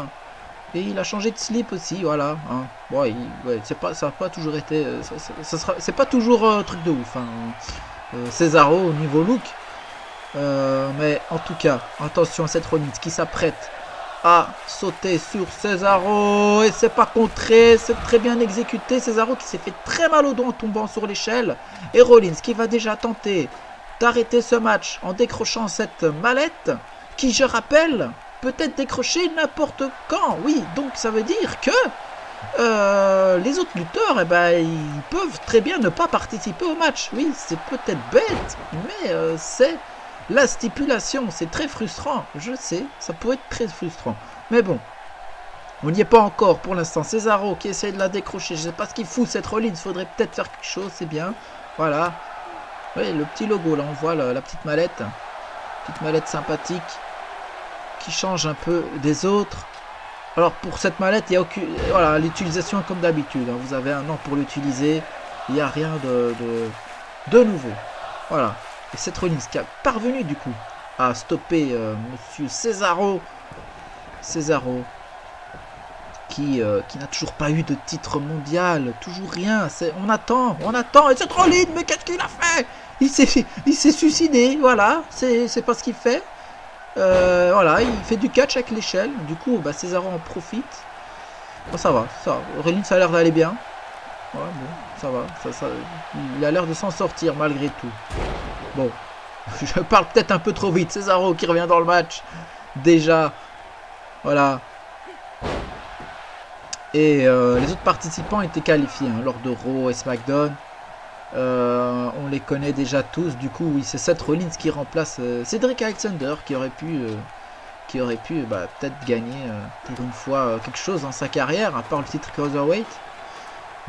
Et il a changé de slip aussi, voilà. Hein. Ouais, ça n'a pas toujours été. C'est pas toujours truc de ouf. Hein. Cesaro au niveau look. Mais en tout cas, attention à Seth Rollins qui s'apprête à sauter sur Cesaro. Et c'est pas contré, c'est très bien exécuté. Cesaro qui s'est fait très mal au dos en tombant sur l'échelle. Et Rollins qui va déjà tenter d'arrêter ce match en décrochant cette mallette. Qui, je rappelle, peut être décrochée n'importe quand. Oui, donc ça veut dire que les autres lutteurs, ils peuvent très bien ne pas participer au match. Oui, c'est peut-être bête, mais c'est la stipulation. C'est très frustrant, je sais, ça peut être très frustrant. Mais bon, on n'y est pas encore pour l'instant. Cesaro qui essaie de la décrocher. Je sais pas ce qu'il fout, cette Rollins. Il faudrait peut-être faire quelque chose, c'est bien. Voilà. Oui, le petit logo, là, on voit la petite mallette. Petite mallette sympathique qui change un peu des autres. Alors, pour cette mallette, il y a aucune... Voilà, l'utilisation comme d'habitude. Hein. Vous avez un an pour l'utiliser. Il n'y a rien de nouveau. Voilà. Et Seth Rollins qui a parvenu, du coup, à stopper Monsieur Cesaro. Cesaro qui n'a toujours pas eu de titre mondial. Toujours rien. On attend. Et Seth Rollins, mais qu'est-ce qu'il a fait? Il s'est suicidé. Voilà. C'est pas ce qu'il fait. Voilà, il fait du catch avec l'échelle. Du coup, Cesaro en profite. Bon, ça va. Rollins a l'air d'aller bien. Ouais, bon, ça va. Il a l'air de s'en sortir malgré tout. Bon, je parle peut-être un peu trop vite. Cesaro qui revient dans le match. Déjà. Voilà. Et les autres participants étaient qualifiés lors de Raw et SmackDown. On les connaît déjà tous. Du coup, oui, c'est Seth Rollins qui remplace Cedric Alexander qui aurait pu peut-être gagner pour une fois quelque chose dans sa carrière, à part le titre Cruiserweight.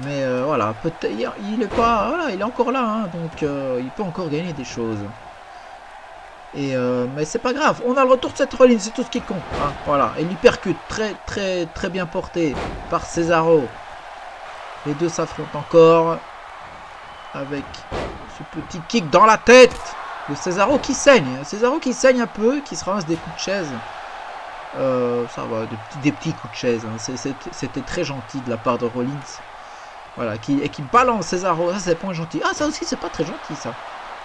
Mais voilà, peut-être il est pas, voilà, il est encore là, hein, donc il peut encore gagner des choses. Et mais c'est pas grave, on a le retour de Seth Rollins, c'est tout ce qui compte. Hein, voilà, et l'hypercute très bien porté par Cesaro. Les deux s'affrontent encore. Avec ce petit kick dans la tête de Cesaro qui saigne. Cesaro qui saigne un peu, qui se ramasse des coups de chaise. Ça va, des petits coups de chaise. Hein. C'était très gentil de la part de Rollins. Voilà, qui balance Cesaro. Ça, c'est pas gentil. Ah, ça aussi, c'est pas très gentil, ça.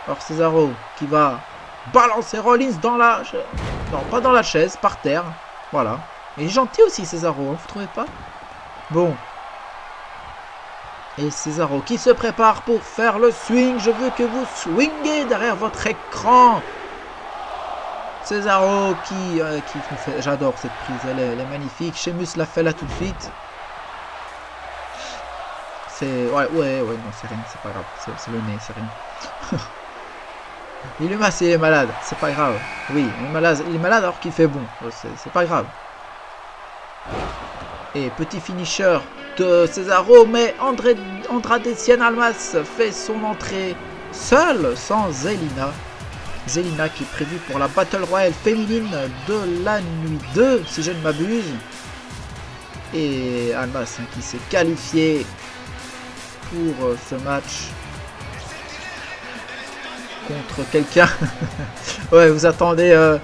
Alors, Cesaro qui va balancer Rollins dans la... Non, pas dans la chaise, par terre. Voilà. Il est gentil aussi, Cesaro, hein, vous trouvez pas? Bon. Et Cesaro qui se prépare pour faire le swing. Je veux que vous swingez derrière votre écran. Cesaro qui nous fait... J'adore cette prise, elle est magnifique. Sheamus l'a fait là tout de suite. C'est... Ouais, non, c'est rien, c'est pas grave. C'est le nez, c'est rien. Il est malade, c'est pas grave. Oui, il est malade alors qu'il fait bon. C'est pas grave. Et petit finisher de Cesaro, mais Andrade Cien Almas fait son entrée seul, sans Zelina. Zelina qui est prévue pour la Battle Royale féminine de la nuit 2, si je ne m'abuse. Et Almas qui s'est qualifié pour ce match contre quelqu'un. Ouais, vous attendez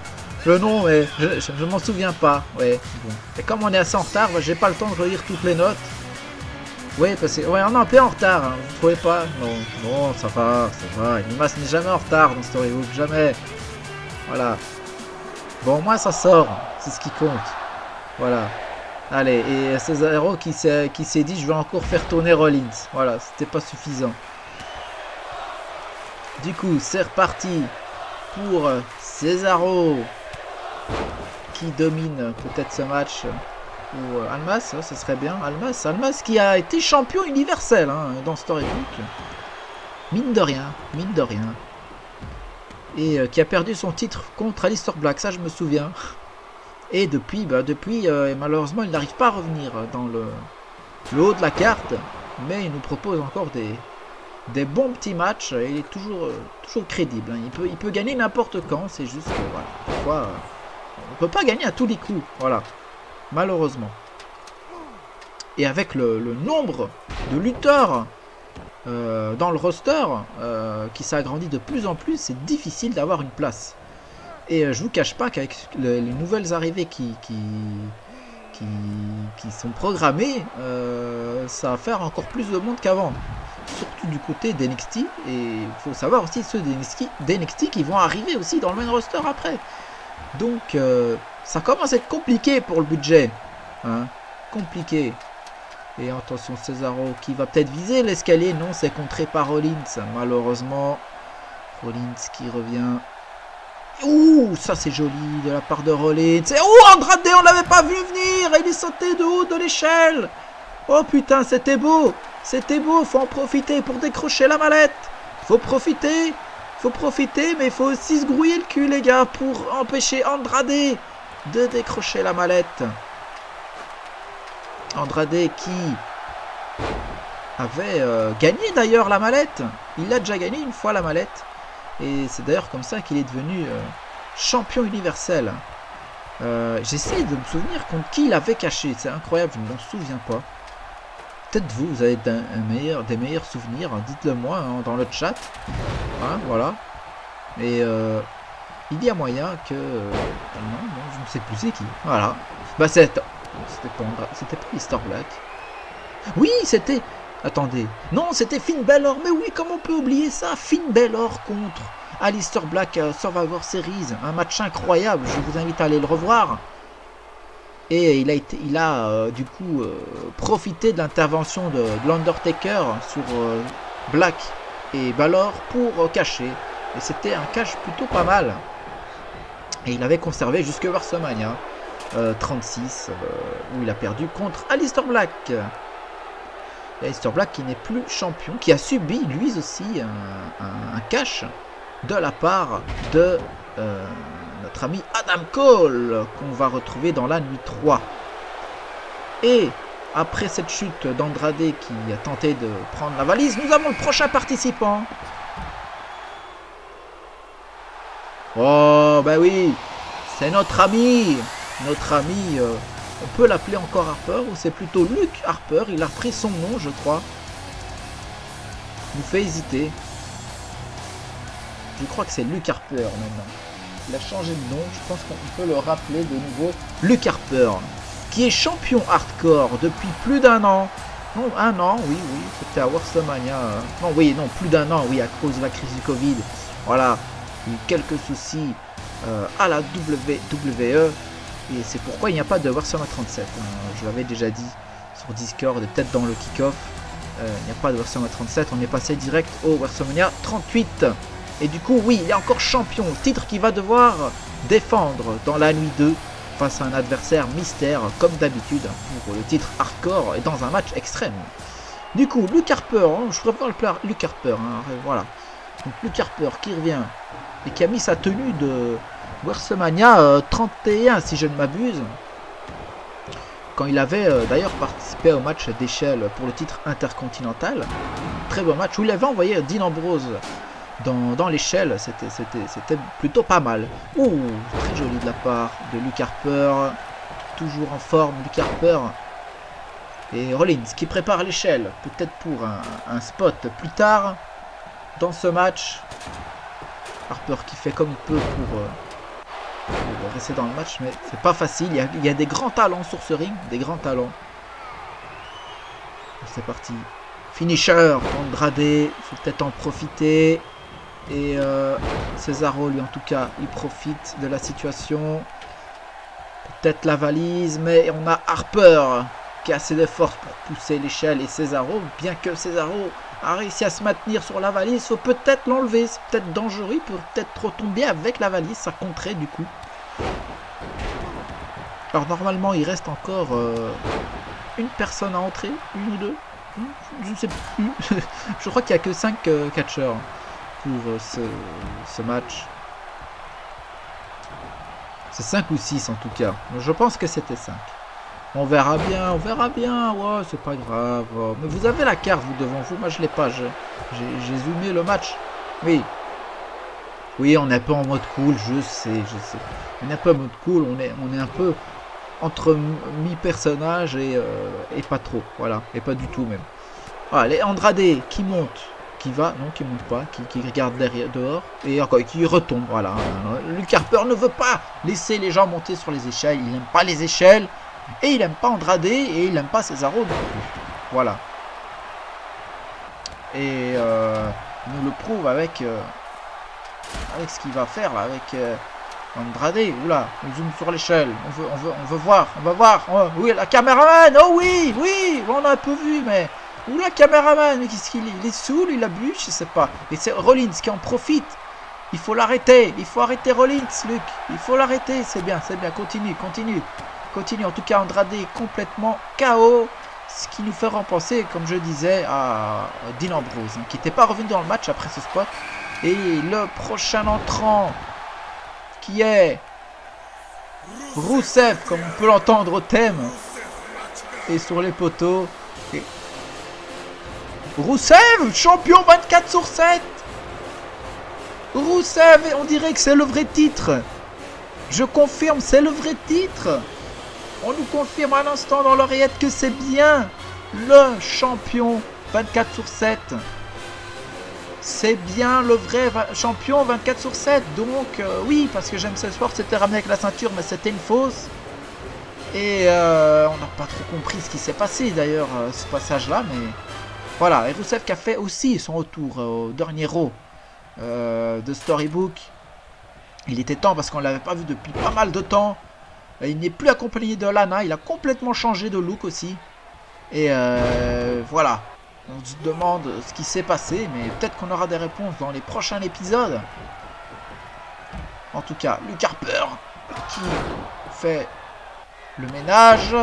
le nom, mais je m'en souviens pas. Ouais, bon. Et comme on est assez en retard, j'ai pas le temps de relire toutes les notes. Oui, parce que ouais, on est un peu en retard, hein. Vous trouvez pas? Non, ça va. Nimas n'est jamais en retard dans Storybook, jamais. Voilà. Bon, au moins ça sort, c'est ce qui compte. Voilà. Allez, et Cesaro qui s'est dit, je vais encore faire tourner Rollins. Voilà, c'était pas suffisant. Du coup, c'est reparti pour Cesaro qui domine peut-être ce match. Ou Almas, ce serait bien. Almas qui a été champion universel dans Storybook. Mine de rien. Et qui a perdu son titre contre Aleister Black, ça je me souviens. Et depuis malheureusement, il n'arrive pas à revenir dans le haut de la carte. Mais il nous propose encore des bons petits matchs. Et il est toujours crédible. Il peut gagner n'importe quand. C'est juste que voilà, parfois, on ne peut pas gagner à tous les coups. Voilà. Malheureusement. Et avec le nombre de lutteurs dans le roster qui s'agrandit de plus en plus, c'est difficile d'avoir une place. Et je vous cache pas qu'avec les nouvelles arrivées qui sont programmées, ça va faire encore plus de monde qu'avant. Surtout du côté d'NXT. Et il faut savoir aussi ceux d'NXT qui vont arriver aussi dans le main roster après. Donc ça commence à être compliqué pour le budget. Compliqué. Et attention, Cesaro qui va peut-être viser l'escalier. Non, c'est contré par Rollins. Malheureusement. Rollins qui revient. Ouh, ça c'est joli de la part de Rollins. Oh, Andrade, on l'avait pas vu venir. Il est sauté de haut de l'échelle. Oh putain, c'était beau. Faut en profiter pour décrocher la mallette. Faut profiter, mais il faut aussi se grouiller le cul, les gars, pour empêcher Andrade de décrocher la mallette. Andrade qui avait gagné d'ailleurs la mallette. Il a déjà gagné une fois la mallette. Et c'est d'ailleurs comme ça qu'il est devenu champion universel. J'essaie de me souvenir contre qui il avait caché. C'est incroyable, je ne m'en souviens pas. Peut-être vous avez des meilleurs souvenirs. Dites-le moi dans le chat. Voilà. Et il y a moyen que... non, je ne sais plus c'est qui. Voilà. Bah c'était pas Aleister Black. Oui, c'était... Attendez. Non, c'était Finn Balor. Mais oui, comment on peut oublier ça? Finn Balor contre Aleister Black Survivor Series. Un match incroyable. Je vous invite à aller le revoir. Et il a du coup profité de l'intervention de l'Undertaker sur Black et Balor pour cacher. Et c'était un cache plutôt pas mal. Et il avait conservé jusque WrestleMania 36 où il a perdu contre Aleister Black. Aleister Black qui n'est plus champion, qui a subi lui aussi un cash de la part de notre ami Adam Cole, qu'on va retrouver dans la nuit 3. Et après cette chute d'Andrade qui a tenté de prendre la valise, nous avons le prochain participant. Oh bah oui, c'est notre ami, on peut l'appeler encore Harper, ou c'est plutôt Luke Harper, il a repris son nom je crois. Il nous fait hésiter. Je crois que c'est Luke Harper maintenant. Il a changé de nom, je pense qu'on peut le rappeler de nouveau. Luke Harper, qui est champion hardcore depuis plus d'un an. Non, un an, oui, c'était à WrestleMania. Non, plus d'un an, oui, à cause de la crise du Covid. Voilà, il y a eu quelques soucis à la WWE. Et c'est pourquoi il n'y a pas de WrestleMania 37. Je l'avais déjà dit sur Discord et peut-être dans le kick-off. Il n'y a pas de WrestleMania 37, on est passé direct au WrestleMania 38. Et du coup, oui, il est encore champion, titre qu'il va devoir défendre dans la nuit 2 face à un adversaire mystère, comme d'habitude, pour le titre hardcore et dans un match extrême. Du coup, Luke Harper, je préfère le plaire Luke Harper, voilà. Donc Luke Harper qui revient et qui a mis sa tenue de WrestleMania 31, si je ne m'abuse. Quand il avait d'ailleurs participé au match d'échelle pour le titre intercontinental. Très bon match où il avait envoyé Dean Ambrose dans l'échelle, c'était plutôt pas mal. Ouh, très joli de la part de Luke Harper, toujours en forme Luke Harper. Et Rollins qui prépare l'échelle, peut-être pour un spot plus tard dans ce match. Harper qui fait comme il peut pour rester dans le match, mais c'est pas facile, il y a des grands talents sur ce ring, des grands talents. C'est parti. Finisher, Andrade, il faut peut-être en profiter. Et Cesaro, lui en tout cas, il profite de la situation. Peut-être la valise, mais on a Harper qui a assez de force pour pousser l'échelle. Et Cesaro, bien que Cesaro a réussi à se maintenir sur la valise. Il faut peut-être l'enlever. C'est peut-être dangereux. Il peut peut-être retomber avec la valise. Ça compterait du coup. Alors normalement, il reste encore une personne à entrer. Une ou deux. Je ne sais plus. Je crois qu'il n'y a que 5 catcheurs pour ce match. C'est 5 ou 6 en tout cas. Je pense que c'était 5. On verra bien, ouais, c'est pas grave. Mais vous avez la carte, vous, devant vous. Moi, je l'ai pas. J'ai zoomé le match. Oui. Oui, on est un peu en mode cool, je sais. On est un peu en mode cool, on est un peu entre mi-personnage et pas trop. Voilà, et pas du tout même. Voilà, les Andrade qui monte, qui va, non, qui monte pas, qui regarde derrière, dehors, et encore, qui retombe. Voilà. Luke Harper ne veut pas laisser les gens monter sur les échelles. Il n'aime pas les échelles. Et il n'aime pas Andrade et il n'aime pas Cesaro non plus. Voilà. Et il nous le prouve avec ce qu'il va faire là, avec Andrade. Oula, on zoome sur l'échelle. On veut voir. On va voir. Oh, oui, la caméraman. Oh oui, on a un peu vu, mais. Où la caméraman, mais qu'est-ce qu'il est? Il est saoul, il a bu, je sais pas. Et c'est Rollins qui en profite. Il faut l'arrêter. Il faut arrêter Rollins, Luke. Il faut l'arrêter. C'est bien. Continue. En tout cas, Andrade est complètement KO. Ce qui nous fait repenser, comme je disais, à Dean Ambrose, qui n'était pas revenu dans le match après ce spot. Et le prochain entrant, qui est Rusev, comme on peut l'entendre au thème, et sur les poteaux. Et Rusev, champion 24/7. Rusev, on dirait que c'est le vrai titre. Je confirme, c'est le vrai titre. On nous confirme à l'instant dans l'oreillette que c'est bien le champion 24/7. C'est bien le vrai champion 24/7. Donc oui, parce que James Ellsworth s'était ramené avec la ceinture, mais c'était une fausse. Et on n'a pas trop compris ce qui s'est passé d'ailleurs, ce passage-là. Mais voilà, et Rusev qui a fait aussi son retour au dernier Raw de Storybook. Il était temps parce qu'on ne l'avait pas vu depuis pas mal de temps. Il n'est plus accompagné de Lana, il a complètement changé de look aussi. Et voilà, on se demande ce qui s'est passé, mais peut-être qu'on aura des réponses dans les prochains épisodes. En tout cas, Luke Harper qui fait le ménage.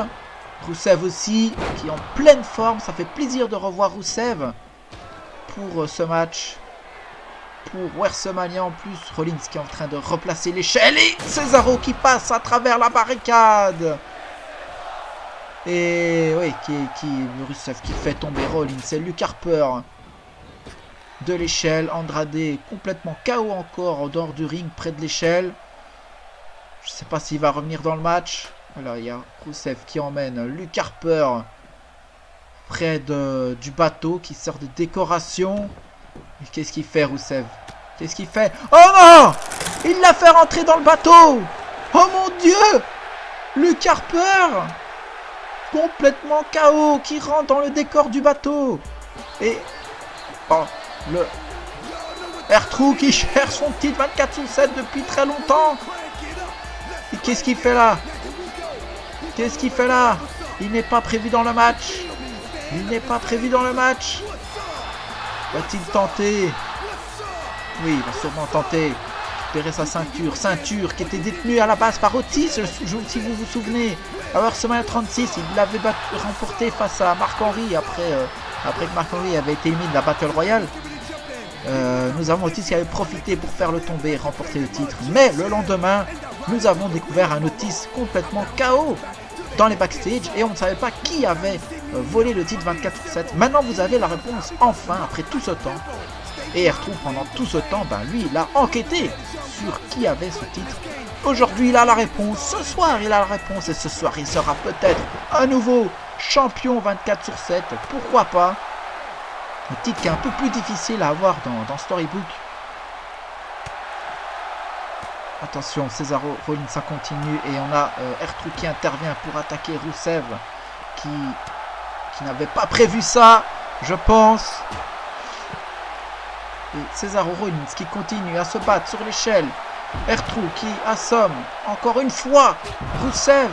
Rusev aussi, qui est en pleine forme. Ça fait plaisir de revoir Rusev pour ce match. Pour WrestleMania en plus, Rollins qui est en train de replacer l'échelle et Cesaro qui passe à travers la barricade. Et oui, Rusev qui fait tomber Rollins. C'est Luke Harper de l'échelle. Andrade complètement KO encore en dehors du ring près de l'échelle. Je ne sais pas s'il va revenir dans le match. Voilà, il y a Rusev qui emmène Luke Harper près du bateau qui sert de décoration. Qu'est-ce qu'il fait, Rusev? Qu'est-ce qu'il fait? Oh non! Il l'a fait rentrer dans le bateau! Oh mon Dieu! Luke Harper! Complètement KO, qui rentre dans le décor du bateau. Et... oh, le... R-Truth qui cherche son titre 24/7 depuis très longtemps. Et qu'est-ce qu'il fait là? Qu'est-ce qu'il fait là? Il n'est pas prévu dans le match. Va-t-il tenter? Oui, il va sûrement tenter. Récupérer sa ceinture qui était détenue à la base par Otis, si vous vous souvenez. À WrestleMania 36, il l'avait remporté face à Mark Henry après que Mark Henry avait été éliminé de la Battle Royale. Nous avons Otis qui avait profité pour faire le tomber et remporter le titre. Mais le lendemain, nous avons découvert un Otis complètement KO dans les backstage et on ne savait pas qui avait volé le titre 24/7. Maintenant vous avez la réponse enfin après tout ce temps. Et R-Truth pendant tout ce temps, lui il a enquêté sur qui avait ce titre. Aujourd'hui il a la réponse, ce soir il a la réponse et ce soir il sera peut-être un nouveau champion 24/7, pourquoi pas. Un titre qui est un peu plus difficile à avoir dans Storybook. Attention, Cesaro, Rollins, ça continue et on a R-Truth qui intervient pour attaquer Rusev qui n'avait pas prévu ça, je pense. Et Cesaro, Rollins qui continue à se battre sur l'échelle. R-Truth qui assomme encore une fois Rusev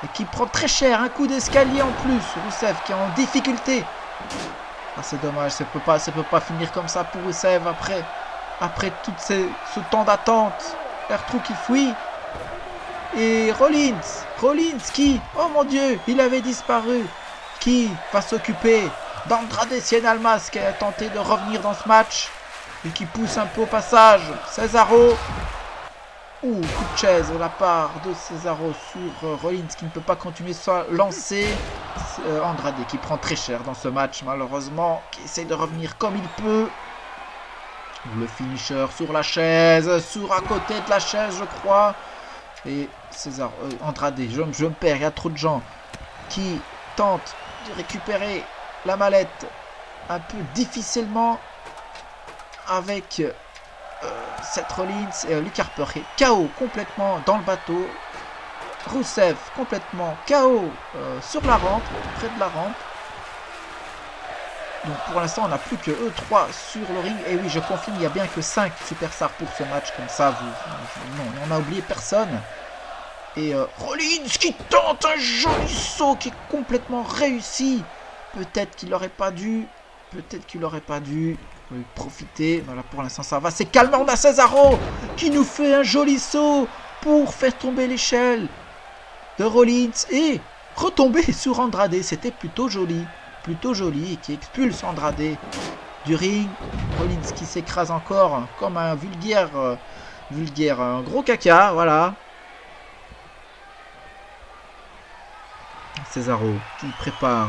et qui prend très cher un coup d'escalier en plus. Rusev qui est en difficulté. Ah, c'est dommage, ça peut pas finir comme ça pour Rusev après tout ce temps d'attente. R-Truth qui fuit. Et Rollins qui, oh mon Dieu, il avait disparu. Qui va s'occuper d'Andrade Cien Almas qui a tenté de revenir dans ce match et qui pousse un peu au passage. Cesaro. Coup de chaise de la part de Cesaro sur Rollins qui ne peut pas continuer sa lancée. Andrade qui prend très cher dans ce match malheureusement, qui essaie de revenir comme il peut. Le finisher sur la chaise, à côté de la chaise je crois. Et Andrade, je me perds, il y a trop de gens qui tentent de récupérer la mallette un peu difficilement avec Seth Rollins et Luke Harper est KO complètement dans le bateau. Rusev complètement KO sur la rampe, près de la rampe. Donc pour l'instant on n'a plus que eux 3 sur le ring. Et oui, je confirme, il n'y a bien que 5 superstars pour ce match, comme ça non, on n'a oublié personne. Et Rollins qui tente un joli saut qui est complètement réussi. Peut-être qu'il n'aurait pas dû profiter. Voilà, pour l'instant ça va, c'est calme. On a Cesaro qui nous fait un joli saut pour faire tomber l'échelle de Rollins et retomber sur Andrade. C'était plutôt joli et qui expulse Andrade du ring. Rollins qui s'écrase encore comme un vulgaire un gros caca, voilà. Cesaro qui prépare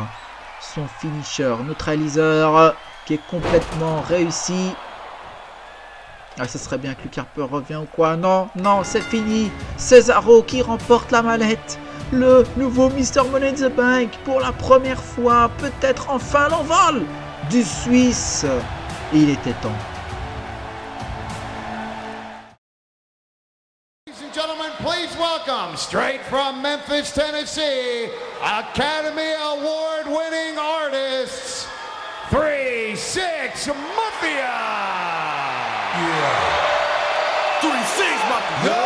son finisher neutraliseur qui est complètement réussi. Ah, ce serait bien que Luke Harper revient ou quoi. Non, c'est fini. Cesaro qui remporte la mallette. Le nouveau Mr. Money in the Bank pour la première fois. Peut-être enfin l'envol du Suisse. Et il était temps. Ladies and gentlemen, please welcome, straight from Memphis, Tennessee, Academy Award-winning artists, 3-6 Mafia! Yeah. 3-6 Mafia.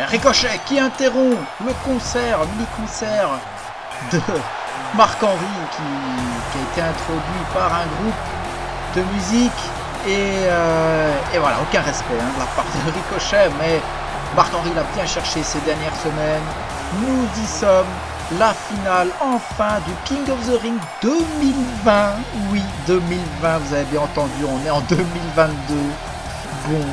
Ricochet qui interrompt le mini-concert de Marc-Henry qui a été introduit par un groupe de musique et voilà, aucun respect de la part de Ricochet, mais Marc-Henry l'a bien cherché ces dernières semaines. Nous y sommes, la finale enfin du King of the Ring 2020. Oui, 2020, vous avez bien entendu, on est en 2022. Bon,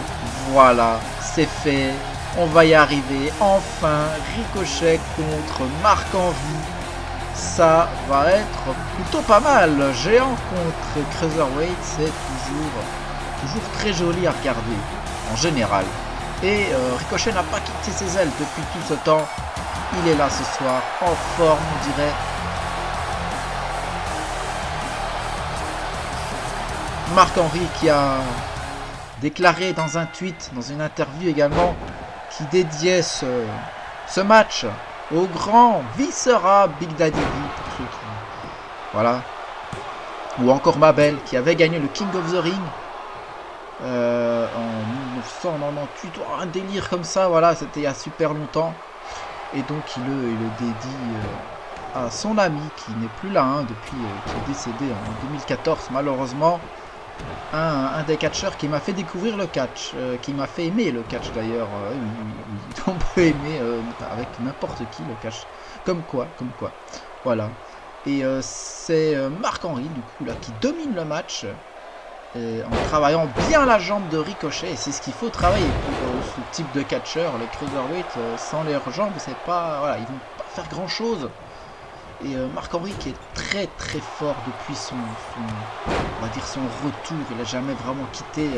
voilà, c'est fait. On va y arriver, enfin, Ricochet contre Marc-Henry, ça va être plutôt pas mal. Géant contre Cruiserweight, c'est toujours très joli à regarder, en général. Et Ricochet n'a pas quitté ses ailes depuis tout ce temps, il est là ce soir, en forme on dirait. Marc-Henry qui a déclaré dans un tweet, dans une interview également, qui dédiait ce match au grand Viscera Big Daddy V, pour ceux qui... Voilà. Ou encore Mabel, qui avait gagné le King of the Ring en 1998. Oh, un délire comme ça, voilà, c'était il y a super longtemps. Et donc il le dédie à son ami, qui n'est plus là, depuis, qui est décédé en 2014 malheureusement. un des catcheurs qui m'a fait découvrir le catch, qui m'a fait aimer le catch d'ailleurs. On peut aimer avec n'importe qui le catch. Comme quoi. Voilà. Et c'est Marc-Henry du coup là qui domine le match en travaillant bien la jambe de Ricochet. Et c'est ce qu'il faut travailler pour ce type de catcheur. Les cruiserweight sans leurs jambes, c'est pas, voilà, ils vont pas faire grand chose. Et Marc-Henry qui est très très fort depuis son on va dire son retour. Il n'a jamais vraiment quitté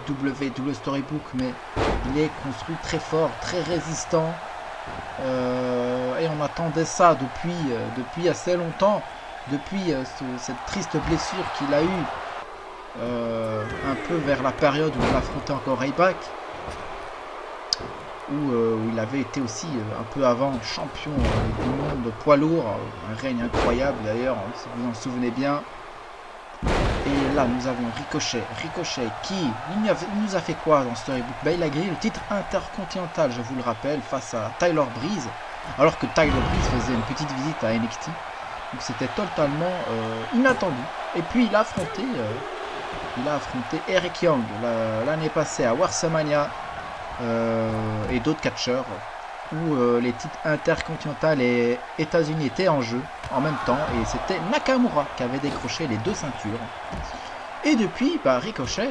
WWE Storybook, mais il est construit très fort, très résistant. Et on attendait ça depuis assez longtemps, depuis cette triste blessure qu'il a eue un peu vers la période où il affrontait encore Ryback, où il avait été aussi un peu avant champion du monde poids lourd, un règne incroyable d'ailleurs, si vous en souvenez bien. Et là nous avons Ricochet qui nous a fait quoi dans Storybook? Il a gagné le titre intercontinental, je vous le rappelle, face à Tyler Breeze, alors que Tyler Breeze faisait une petite visite à NXT, donc c'était totalement inattendu. Et puis il a affronté Eric Young l'année passée à WrestleMania et d'autres catcheurs où les titres intercontinental et États-Unis étaient en jeu en même temps, et c'était Nakamura qui avait décroché les 2 ceintures. Et depuis, Ricochet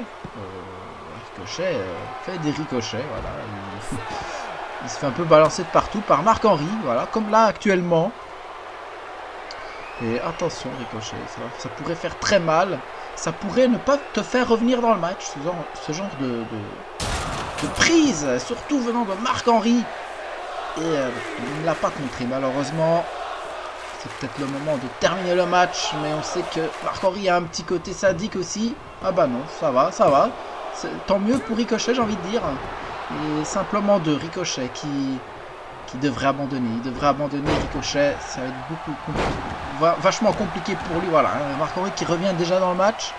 fait des ricochets, voilà. Il se fait un peu balancer de partout par Marc-Henry, voilà, comme là actuellement. Et attention Ricochet, ça pourrait faire très mal, ça pourrait ne pas te faire revenir dans le match, ce genre de prise, surtout venant de Marc-Henry. Et il ne l'a pas contré malheureusement. C'est peut-être le moment de terminer le match, mais on sait que Marc-Henry a un petit côté sadique aussi. Ah bah non, ça va. Tant mieux pour Ricochet, j'ai envie de dire. Et simplement de Ricochet qui devrait abandonner. Il devrait abandonner Ricochet, ça va être vachement compliqué pour lui. Voilà, Marc-Henry qui revient déjà dans le match.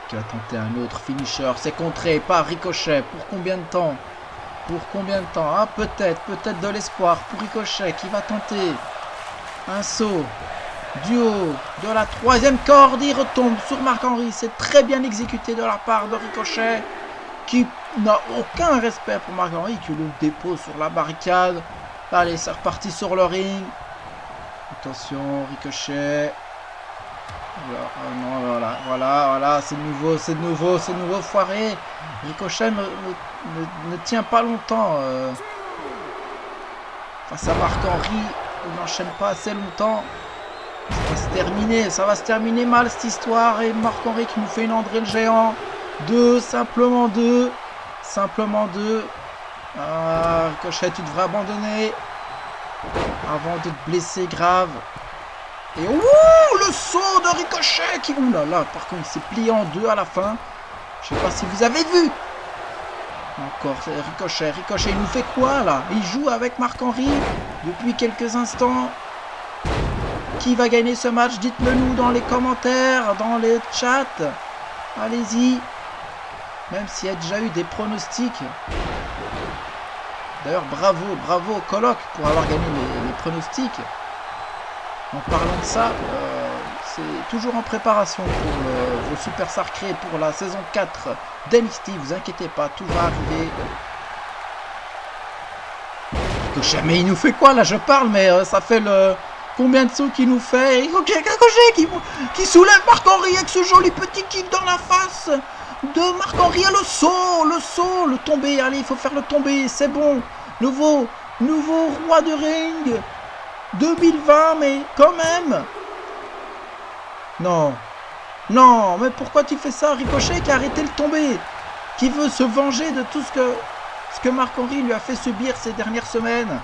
Qui va tenter un autre finisher. C'est contré par Ricochet. Pour combien de temps? Ah, peut-être de l'espoir pour Ricochet qui va tenter un saut du haut de la 3e corde. Il retombe sur Marc-Henry. C'est très bien exécuté de la part de Ricochet qui n'a aucun respect pour Marc-Henry, qui le dépose sur la barricade. Allez, c'est reparti sur le ring. Attention, Ricochet. Voilà, c'est nouveau foiré. Ricochet ne tient pas longtemps face à Marc-Henry. Il n'enchaîne pas assez longtemps. Ça va se terminer mal cette histoire. Et Marc-Henry qui nous fait une André le géant. Simplement deux. Ricochet, tu devrais abandonner avant de te blesser grave. Et le saut de Ricochet qui... Ouh là là, par contre, il s'est plié en 2 à la fin. Je sais pas si vous avez vu. Encore, c'est Ricochet. Ricochet, il nous fait quoi là? Il joue avec Marc-Henry depuis quelques instants. Qui va gagner ce match? Dites-le nous dans les commentaires, dans les chats. Allez-y. Même s'il y a déjà eu des pronostics. D'ailleurs, bravo au Coloc pour avoir gagné les pronostics. En parlant de ça, c'est toujours en préparation pour vos superstars créés pour la saison 4 d'NXT. Vous inquiétez pas, tout va arriver. Ricochet, mais il nous fait quoi là? Je parle, mais ça fait le... Combien de sauts qu'il nous fait? Ricochet qui soulève Marc-Henry avec ce joli petit kick dans la face de Marc-Henry. Le saut, le tombé. Allez, il faut faire le tombé, c'est bon. Nouveau roi de ring 2020, mais quand même. Non, mais pourquoi tu fais ça? Ricochet qui a arrêté le tombé, qui veut se venger de tout ce que Marc-Henry lui a fait subir ces dernières semaines.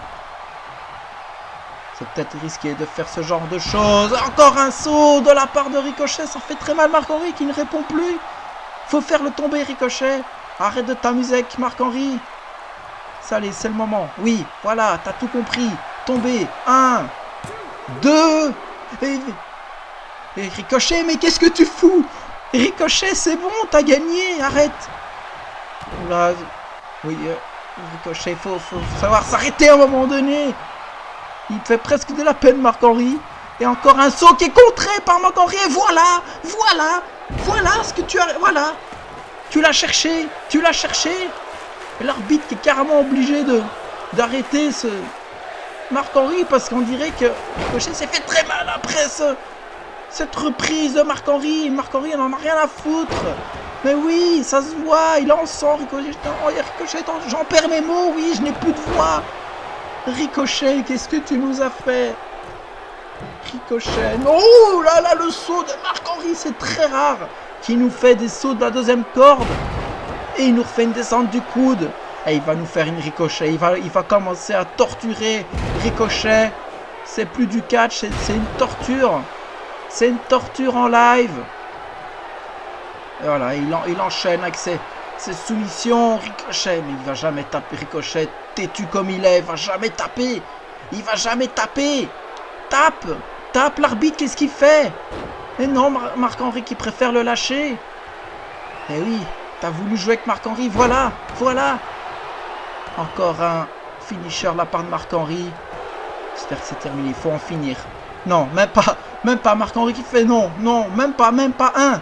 C'est peut-être risqué de faire ce genre de choses. Encore un saut de la part de Ricochet, ça fait très mal. Marc-Henry qui ne répond plus. Faut faire le tomber, Ricochet. Arrête de t'amuser avec Marc-Henry. Ça, allez, c'est le moment. Oui, voilà, t'as tout compris. Tomber. 1, 2. Et Ricochet, mais qu'est-ce que tu fous? Ricochet, c'est bon, t'as gagné. Arrête. Là, oui, Ricochet, il faut savoir s'arrêter à un moment donné. Il fait presque de la peine, Marc-Henry. Et encore un saut qui est contré par Marc Henry. Et voilà ce que tu as... Voilà. Tu l'as cherché. Et l'arbitre qui est carrément obligé d'arrêter ce Marc Henry parce qu'on dirait que Ricochet s'est fait très mal après cette reprise de Marc Henry. Marc Henry, il n'en a rien à foutre. Mais oui, ça se voit, il en sent Ricochet, j'en perds mes mots, oui, je n'ai plus de voix. Ricochet, qu'est-ce que tu nous as fait? Ricochet, oh là là, le saut de Marc Henry, c'est très rare qu'il nous fait des sauts de la deuxième corde. Et il nous refait une descente du coude. Et il va nous faire une Ricochet, il va commencer à torturer Ricochet. C'est plus du catch, c'est une torture. C'est une torture en live. Et voilà, il enchaîne avec ses soumissions. Ricochet, mais il va jamais taper. Ricochet, têtu comme il est, il va jamais taper. Tape l'arbitre, qu'est-ce qu'il fait? Et non, Marc Henry qui préfère le lâcher. Eh oui, t'as voulu jouer avec Marc Henry, voilà. Encore un finisher de la part de Marc Henry. J'espère que c'est terminé, il faut en finir. Non, même pas Marc Henry qui fait non, même pas un.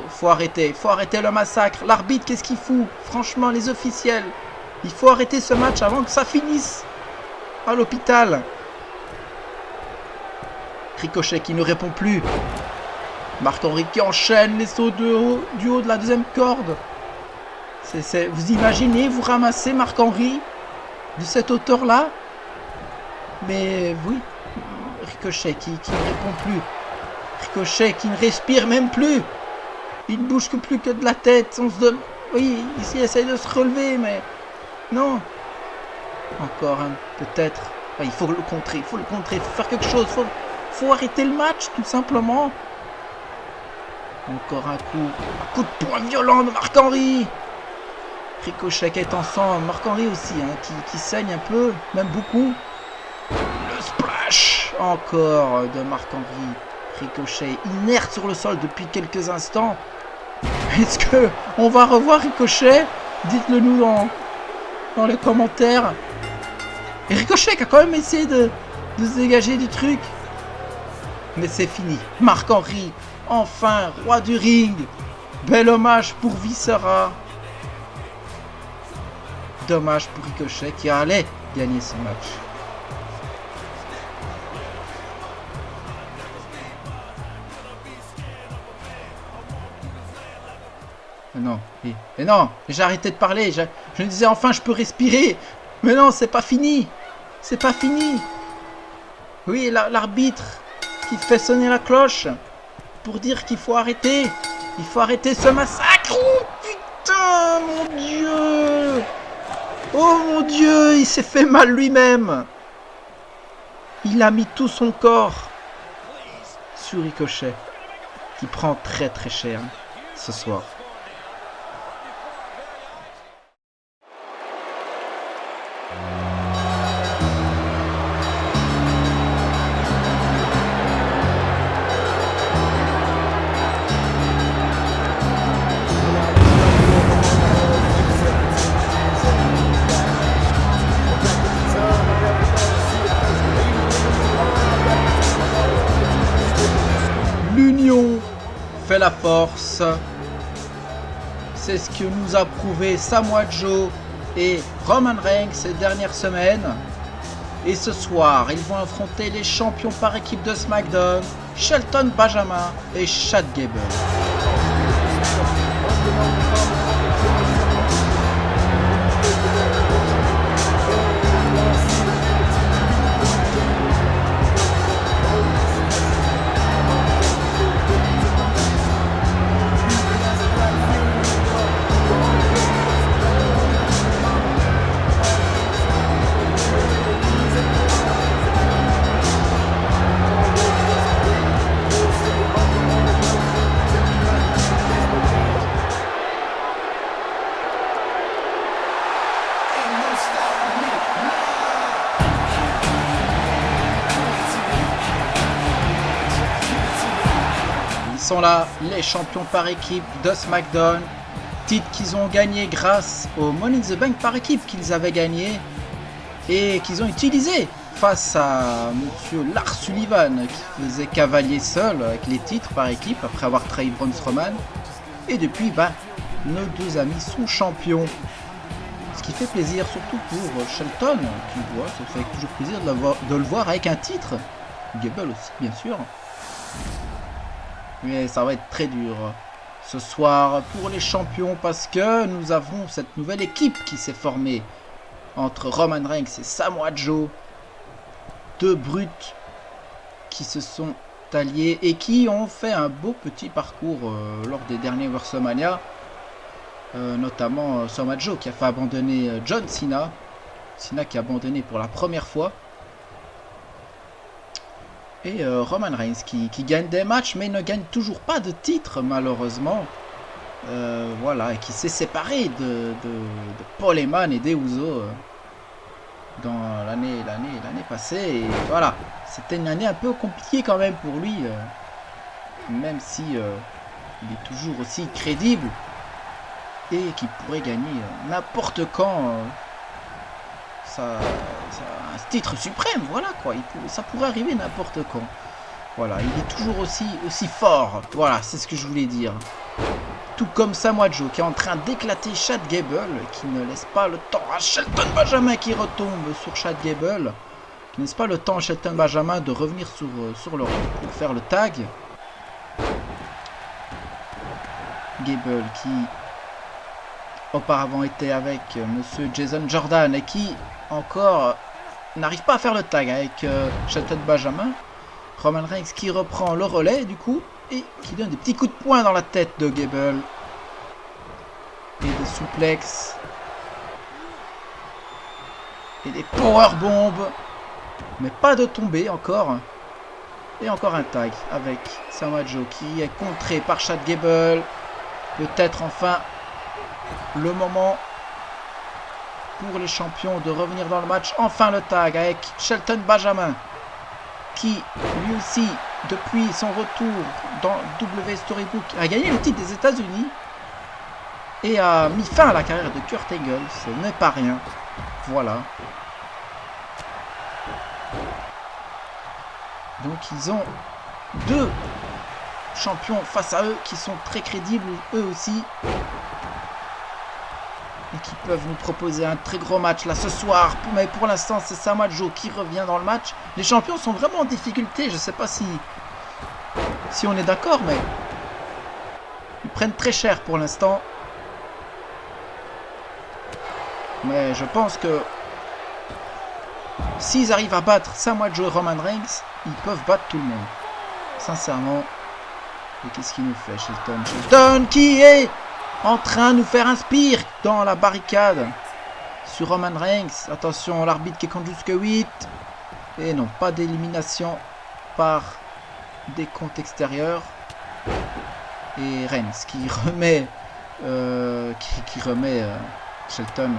Faut arrêter le massacre. L'arbitre, qu'est-ce qu'il fout? Franchement, les officiels, il faut arrêter ce match avant que ça finisse à l'hôpital. Ricochet qui ne répond plus. Marc Henry qui enchaîne les sauts du haut de la deuxième corde. Vous imaginez, vous ramassez Marc Henry de cette hauteur-là? Mais oui, Ricochet qui ne répond plus. Ricochet qui ne respire même plus. Il ne bouge plus que de la tête. Oui, ici il essaye de se relever, mais non. Encore un, peut-être. Il faut le contrer, il faut faire quelque chose. Faut arrêter le match, tout simplement. Encore un coup de poing violent de Marc Henry. Ricochet qui est en sang. Marc Henry aussi, qui saigne un peu, même beaucoup. Le splash encore de Marc Henry. Ricochet inerte sur le sol depuis quelques instants. Est-ce que on va revoir Ricochet? Dites-le nous dans les commentaires. Et Ricochet qui a quand même essayé de se dégager du truc. Mais c'est fini. Marc Henry, enfin, roi du ring. Bel hommage pour Viscera. Dommage pour Ricochet qui allait gagner ce match. Mais non, j'ai arrêté de parler. Je me disais enfin je peux respirer. Mais non, c'est pas fini. Oui, l'arbitre qui fait sonner la cloche pour dire qu'il faut arrêter. Il faut arrêter ce massacre. Oh putain, mon Dieu. Oh mon Dieu, il s'est fait mal lui-même. Il a mis tout son corps sur Ricochet, qui prend très très cher ce soir. L'union fait la force. C'est ce que nous a prouvé Samoa Joe et Roman Reigns ces dernières semaines. Et ce soir, ils vont affronter les champions par équipe de SmackDown, Shelton Benjamin et Chad Gable. Sont là les champions par équipe de SmackDown, titre qu'ils ont gagné grâce au Money in the Bank par équipe qu'ils avaient gagné et qu'ils ont utilisé face à monsieur Lars Sullivan qui faisait cavalier seul avec les titres par équipe après avoir trahi Braun Strowman. Et depuis, nos deux amis sont champions. Ce qui fait plaisir, surtout pour Shelton, qui voit, ça fait toujours plaisir de le voir avec un titre. Gable aussi, bien sûr. Mais ça va être très dur ce soir pour les champions parce que nous avons cette nouvelle équipe qui s'est formée entre Roman Reigns et Samoa Joe. Deux brutes qui se sont alliés et qui ont fait un beau petit parcours lors des derniers WrestleMania. Notamment Samoa Joe qui a fait abandonner John Cena. Cena qui a abandonné pour la première fois. Et Roman Reigns qui gagne des matchs mais ne gagne toujours pas de titre malheureusement. Voilà, et qui s'est séparé de Paul Heyman et des Usos dans l'année passée. Et voilà, c'était une année un peu compliquée quand même pour lui. Même si il est toujours aussi crédible. Et qui pourrait gagner n'importe quand un titre suprême, voilà quoi, ça pourrait arriver n'importe quand. Voilà, il est toujours aussi fort, voilà, c'est ce que je voulais dire. Tout comme Samoa Joe qui est en train d'éclater Chad Gable, qui ne laisse pas le temps à Shelton Benjamin qui retombe sur Chad Gable, qui ne laisse pas le temps à Shelton Benjamin de revenir sur le ring pour faire le tag. Gable qui auparavant était avec monsieur Jason Jordan et qui encore n'arrive pas à faire le tag avec Shelton Benjamin. Roman Reigns qui reprend le relais du coup et qui donne des petits coups de poing dans la tête de Gable et des suplexes et des powerbombs, mais pas de tomber encore. Et encore un tag avec Samoa Joe qui est contré par Chad Gable. Peut-être enfin le moment pour les champions de revenir dans le match. Enfin le tag avec Shelton Benjamin qui lui aussi depuis son retour dans W Storybook a gagné le titre des États-Unis et a mis fin à la carrière de Kurt Angle. Ce n'est pas rien. Voilà. Donc ils ont deux champions face à eux qui sont très crédibles eux aussi. Et qui peuvent nous proposer un très gros match là ce soir. Mais pour l'instant c'est Samoa Joe qui revient dans le match. Les champions sont vraiment en difficulté. Je sais pas si on est d'accord, mais ils prennent très cher pour l'instant. Mais je pense que s'ils arrivent à battre Samoa Joe et Roman Reigns, ils peuvent battre tout le monde. Sincèrement. Et qu'est-ce qu'il nous fait, Shelton? Shelton qui est en train de nous faire un spear dans la barricade sur Roman Reigns. Attention, l'arbitre qui compte jusqu'à 8. Et non, pas d'élimination par des comptes extérieurs. Et Reigns qui remet Shelton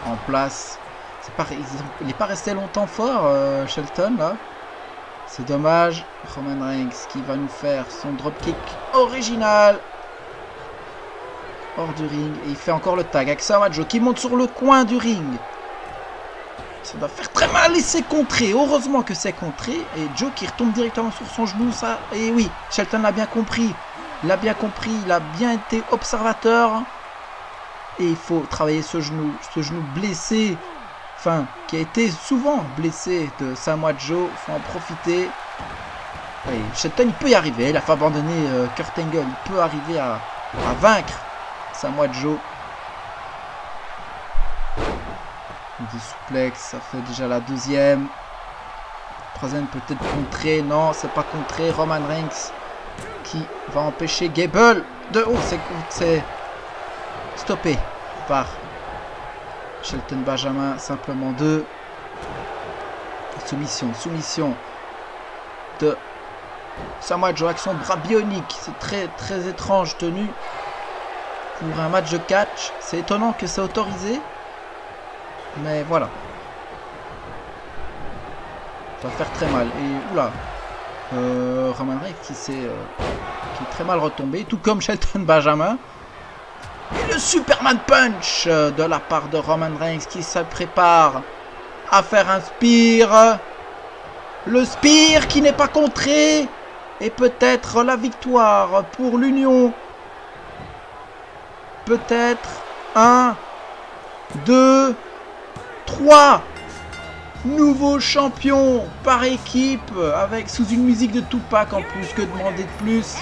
en place. Il n'est pas resté longtemps fort, Shelton, là. C'est dommage. Roman Reigns qui va nous faire son dropkick original. Hors du ring. Et il fait encore le tag avec Samoa Joe qui monte sur le coin du ring. Ça doit faire très mal et c'est contré. Heureusement que c'est contré. Et Joe qui retombe directement sur son genou. Ça. Et oui, Shelton l'a bien compris. Il a bien été observateur. Et il faut travailler ce genou blessé. Enfin, qui a été souvent blessé de Samoa Joe. Il faut en profiter. Oui, Shelton, il peut y arriver. Il a fait abandonner Kurt Angle. Il peut arriver à vaincre Samoa Joe. Des suplexes, ça fait déjà la deuxième. Troisième peut-être contré. Non, c'est pas contré. Roman Reigns qui va empêcher Gable de... Oh, c'est stoppé par Shelton Benjamin. Simplement 2. Soumission de Samoa Joe avec son bras bionique. C'est très très étrange tenu pour un match de catch. C'est étonnant que c'est autorisé. Mais voilà. Ça va faire très mal. Et oula. Roman Reigns qui est très mal retombé. Tout comme Shelton Benjamin. Et le Superman Punch de la part de Roman Reigns qui se prépare à faire un spear. Le spear qui n'est pas contré. Et peut-être la victoire pour l'Union. Peut-être 1, 2, 3. Nouveau champion par équipe avec sous une musique de Tupac en plus, que demander de plus.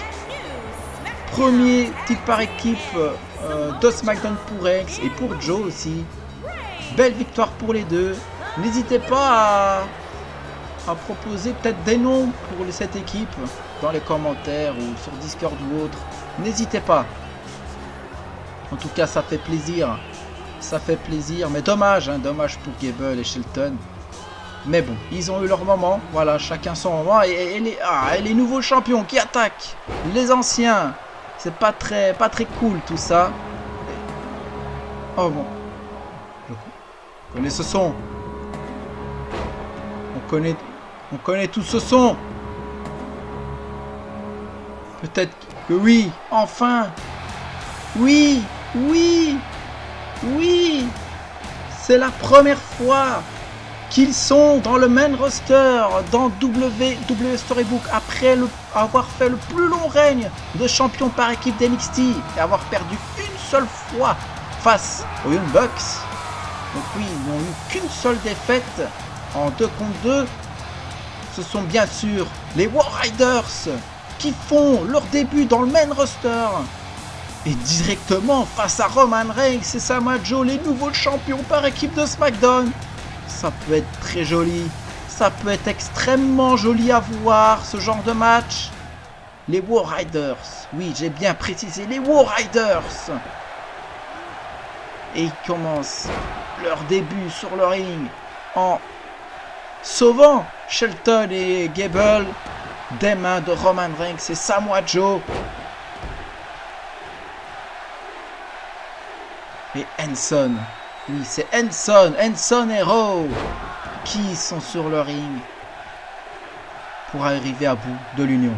Premier titre par équipe de SmackDown pour Reigns et pour Joe aussi. Belle victoire pour les deux. N'hésitez pas à proposer peut-être des noms pour cette équipe dans les commentaires ou sur Discord ou autre. N'hésitez pas. En tout cas, ça fait plaisir. Ça fait plaisir. Mais dommage, hein, dommage pour Gable et Shelton. Mais bon, ils ont eu leur moment. Voilà, chacun son moment. Et les nouveaux champions qui attaquent les anciens. C'est pas très cool tout ça. Oh bon. On connaît ce son. On connaît tout ce son. Peut-être que oui, enfin. Oui. C'est la première fois qu'ils sont dans le main roster dans WWE Storybook après avoir fait le plus long règne de champion par équipe d'NXT et avoir perdu une seule fois face aux Young Bucks. Donc oui, ils n'ont eu qu'une seule défaite en 2 contre 2. Ce sont bien sûr les War Riders qui font leur début dans le main roster. Et directement face à Roman Reigns et Samoa Joe, les nouveaux champions par équipe de SmackDown. Ça peut être très joli. Ça peut être extrêmement joli à voir, ce genre de match. Les War Riders. Oui, j'ai bien précisé, les War Riders. Et ils commencent leur début sur le ring en sauvant Shelton et Gable des mains de Roman Reigns et Samoa Joe. Et Henson, oui c'est Henson et Raw qui sont sur le ring pour arriver à bout de l'union.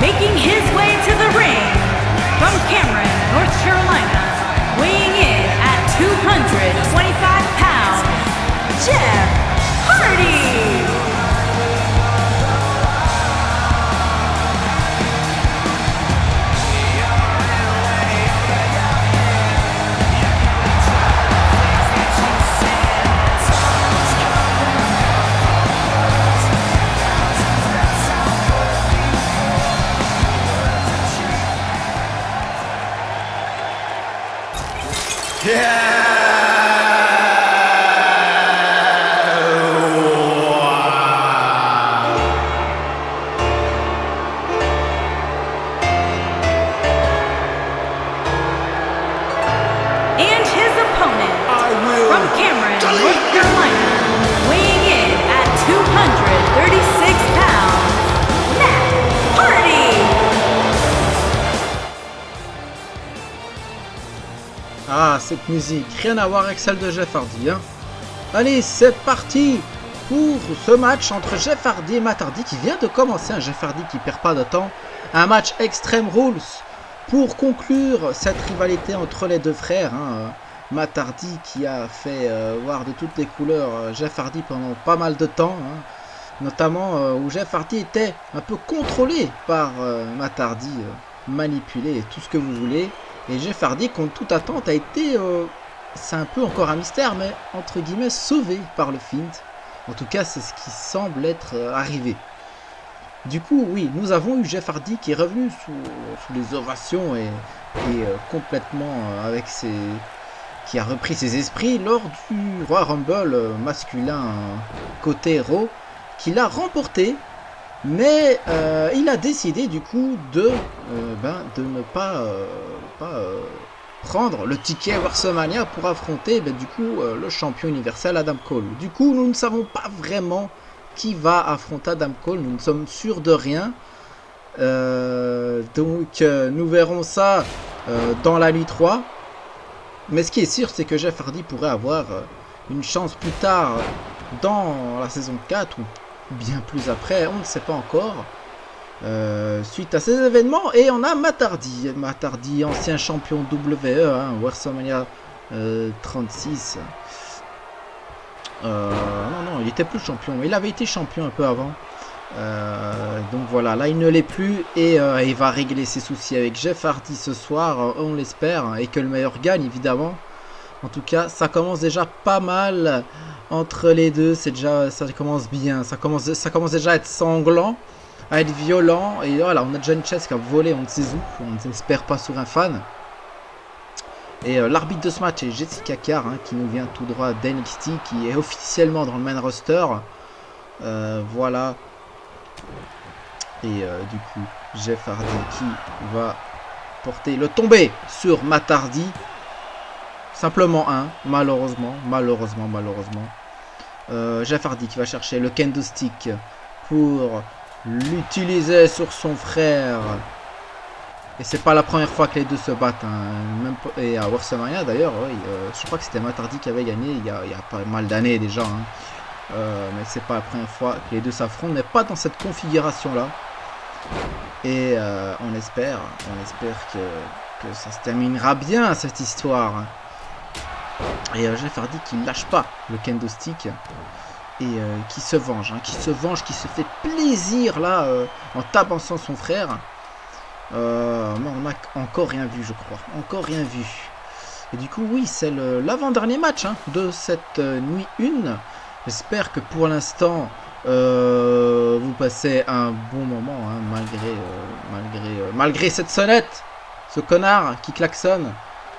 Making his way to the ring from Cameron, North Carolina, weighing in at 225 pounds, Jeff Hardy. Ah, cette musique, rien à voir avec celle de Jeff Hardy, hein. Allez, c'est parti pour ce match entre Jeff Hardy et Matt Hardy qui vient de commencer. Un Jeff Hardy qui perd pas de temps. Un match Extreme Rules pour conclure cette rivalité entre les deux frères, hein. Matt Hardy qui a fait voir de toutes les couleurs Jeff Hardy pendant pas mal de temps, hein. Notamment où Jeff Hardy était un peu contrôlé par Matt Hardy, manipulé et tout ce que vous voulez. Et Jeff Hardy, contre toute attente, a été, c'est un peu encore un mystère, mais entre guillemets sauvé par le feint. En tout cas, c'est ce qui semble être arrivé. Du coup, oui, nous avons eu Jeff Hardy qui est revenu sous les ovations et complètement avec qui a repris ses esprits lors du Royal Rumble masculin côté Raw, qu'il a remporté Mais il a décidé du coup de ne pas, prendre le ticket WrestleMania pour affronter du coup le champion universel Adam Cole. Du coup, nous ne savons pas vraiment qui va affronter Adam Cole, nous ne sommes sûrs de rien. Donc nous verrons ça dans la nuit 3. Mais ce qui est sûr, c'est que Jeff Hardy pourrait avoir une chance plus tard dans la saison 4 ou bien plus après, on ne sait pas encore. Suite à ces événements, et on a Matt Hardy, ancien champion WWE, WrestleMania 36. Non, il était plus champion, il avait été champion un peu avant. Donc voilà, là il ne l'est plus et il va régler ses soucis avec Jeff Hardy ce soir, on l'espère, et que le meilleur gagne évidemment. En tout cas, ça commence déjà pas mal entre les deux, ça commence bien, ça commence déjà à être sanglant, à être violent, et voilà, on a déjà une chaise qui a volé, on ne sait où, on n'espère pas sur un fan. Et l'arbitre de ce match est Jessica Carr, qui nous vient tout droit d'NXT, qui est officiellement dans le main roster. Voilà. Et du coup, Jeff Hardy qui va porter le tombé sur Matt Hardy. Simplement un, malheureusement. Jeff Hardy qui va chercher le kendo stick pour l'utiliser sur son frère. Et c'est pas la première fois que les deux se battent. Même et à WrestleMania d'ailleurs, je crois que c'était Matt Hardy qui avait gagné il y a pas mal d'années déjà. Mais c'est pas la première fois que les deux s'affrontent, mais pas dans cette configuration là. Et on espère que ça se terminera bien cette histoire. Et Jeff Hardy qui lâche pas le kendo stick et qui se venge, qui se fait plaisir là en tabassant son frère. Mais on n'a encore rien vu, je crois, Et du coup, oui, c'est l'avant-dernier match de cette nuit 1. J'espère que pour l'instant vous passez un bon moment, malgré cette sonnette, ce connard qui klaxonne.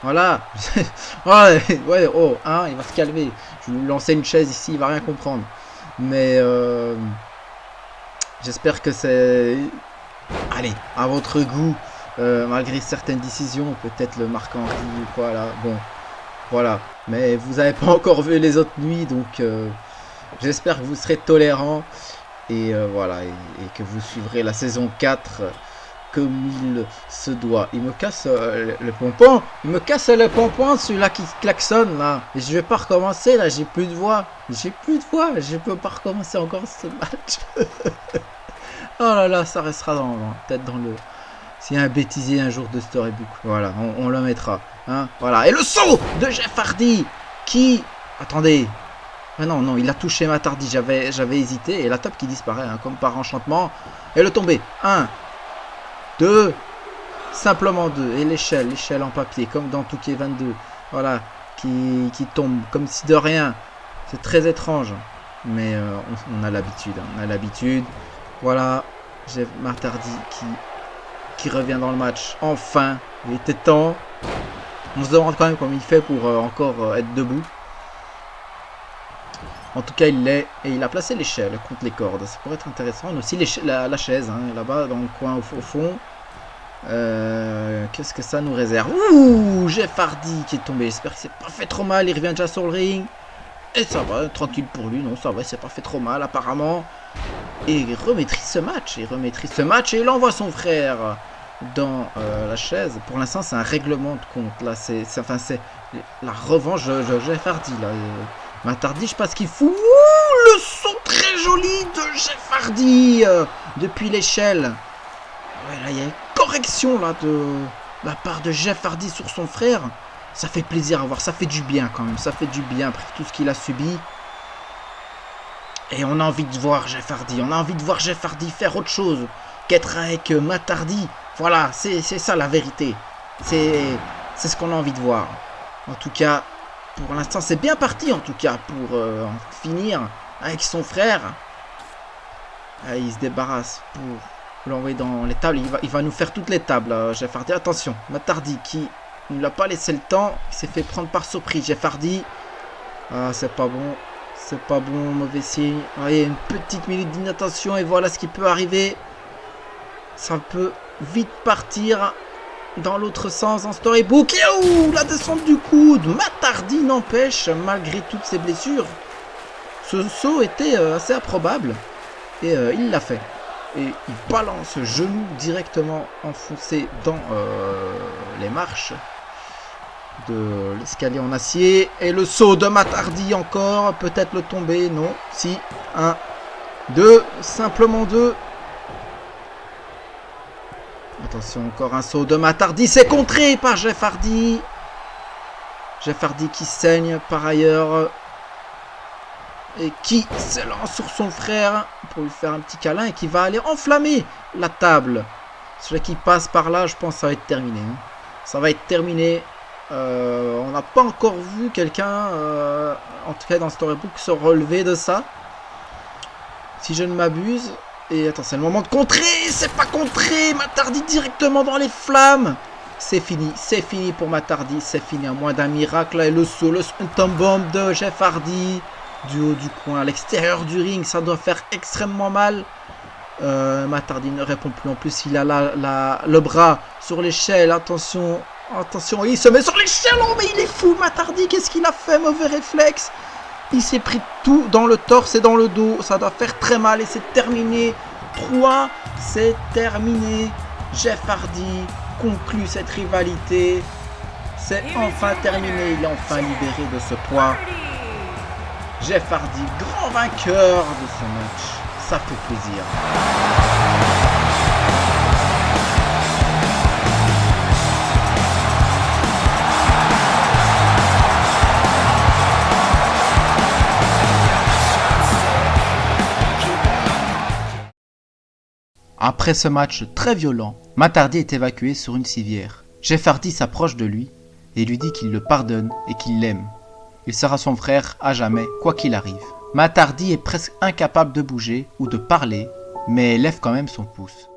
Voilà. Il va se calmer. Je vais lui lancer une chaise ici, il va rien comprendre. Mais j'espère que c'est, allez, à votre goût, malgré certaines décisions, peut-être le Marc Henry ou quoi là. Bon, voilà. Mais vous n'avez pas encore vu les autres nuits, donc j'espère que vous serez tolérants et voilà, et que vous suivrez la saison 4 comme il se doit. Il me casse le pompon. Celui-là qui klaxonne là. Et je vais pas recommencer là, j'ai plus de voix. Je peux pas recommencer encore ce match. Oh là là, ça restera peut-être dans le... S'il y a un bêtisier un jour de Storybook, voilà, on le mettra. Voilà. Et le saut de Jeff Hardy qui... Attendez. Ah non, il a touché Matt Hardy, j'avais hésité. Et la top qui disparaît, comme par enchantement. Et le tombé. 1, 2, simplement 2. Et l'échelle en papier, comme dans Touquet 22. Voilà, qui tombe comme si de rien. C'est très étrange. Mais on a l'habitude. Voilà, j'ai Matt Hardy qui revient dans le match. Enfin, il était temps. On se demande quand même comment il fait pour encore être debout. En tout cas, il l'est. Et il a placé l'échelle contre les cordes. Ça pourrait être intéressant. On a aussi la chaise, là-bas, dans le coin au fond. Qu'est-ce que ça nous réserve? Ouh, Jeff Hardy qui est tombé. J'espère que c'est pas fait trop mal. Il revient déjà sur le ring. Et ça va, tranquille pour lui. Non, ça va, c'est pas fait trop mal, apparemment. Et il remétrise ce match. Et il envoie son frère dans la chaise. Pour l'instant, c'est un règlement de compte. Là, c'est la revanche de Jeff Hardy, là. Matt Hardy, je sais pas ce qu'il fout. Ouh, le son très joli de Jeff Hardy depuis l'échelle. Ouais, là, il y a une correction là de la part de Jeff Hardy sur son frère. Ça fait plaisir à voir, ça fait du bien quand même. Ça fait du bien après tout ce qu'il a subi. Et on a envie de voir Jeff Hardy. Faire autre chose qu'être avec Matt Hardy. Voilà, c'est ça la vérité. C'est ce qu'on a envie de voir. En tout cas, pour l'instant, c'est bien parti en tout cas pour en finir avec son frère. Il se débarrasse pour l'envoyer dans les tables. Il va nous faire toutes les tables, Jeff Hardy. Attention, Matt Hardy qui ne l'a pas laissé le temps. Il s'est fait prendre par surprise, Jeff Hardy. Ah, c'est pas bon. C'est pas bon, mauvais signe. Allez, une petite minute d'inattention et voilà ce qui peut arriver. Ça peut vite partir dans l'autre sens en storybook. Et ouh, la descente du coude. Matt Hardy n'empêche, malgré toutes ses blessures. Ce saut était assez improbable. Et il l'a fait. Et il balance genou directement enfoncé dans les marches de l'escalier en acier. Et le saut de Matt Hardy encore. Peut-être le tomber. Non. Si. 1, 2. Simplement 2. Attention, encore un saut de Matt Hardy. C'est contré par Jeff Hardy. Jeff Hardy qui saigne par ailleurs. Et qui s'élance sur son frère pour lui faire un petit câlin. Et qui va aller enflammer la table. Celui qui passe par là, je pense que ça va être terminé. Hein. Ça va être terminé. On n'a pas encore vu quelqu'un, en tout cas dans Storybook, se relever de ça. Si je ne m'abuse. Et attends, c'est le moment de contrer. C'est pas contré. Matt Hardy directement dans les flammes. C'est fini pour Matt Hardy. C'est fini à moins d'un miracle. Et le saut, le Swanton Bomb de Jeff Hardy. Du haut du coin, à l'extérieur du ring. Ça doit faire extrêmement mal. Matt Hardy ne répond plus. En plus, il a le bras sur l'échelle. Attention. Attention, il se met sur l'échelle. Oh, mais il est fou, Matt Hardy. Qu'est-ce qu'il a fait? Mauvais réflexe. Il s'est pris tout dans le torse et dans le dos. Ça doit faire très mal et c'est terminé. 3, c'est terminé. Jeff Hardy conclut cette rivalité. C'est enfin terminé. Il est enfin libéré de ce poids. Jeff Hardy, grand vainqueur de ce match. Ça fait plaisir. Après ce match très violent, Matt Hardy est évacué sur une civière. Jeff Hardy s'approche de lui et lui dit qu'il le pardonne et qu'il l'aime. Il sera son frère à jamais, quoi qu'il arrive. Matt Hardy est presque incapable de bouger ou de parler, mais lève quand même son pouce.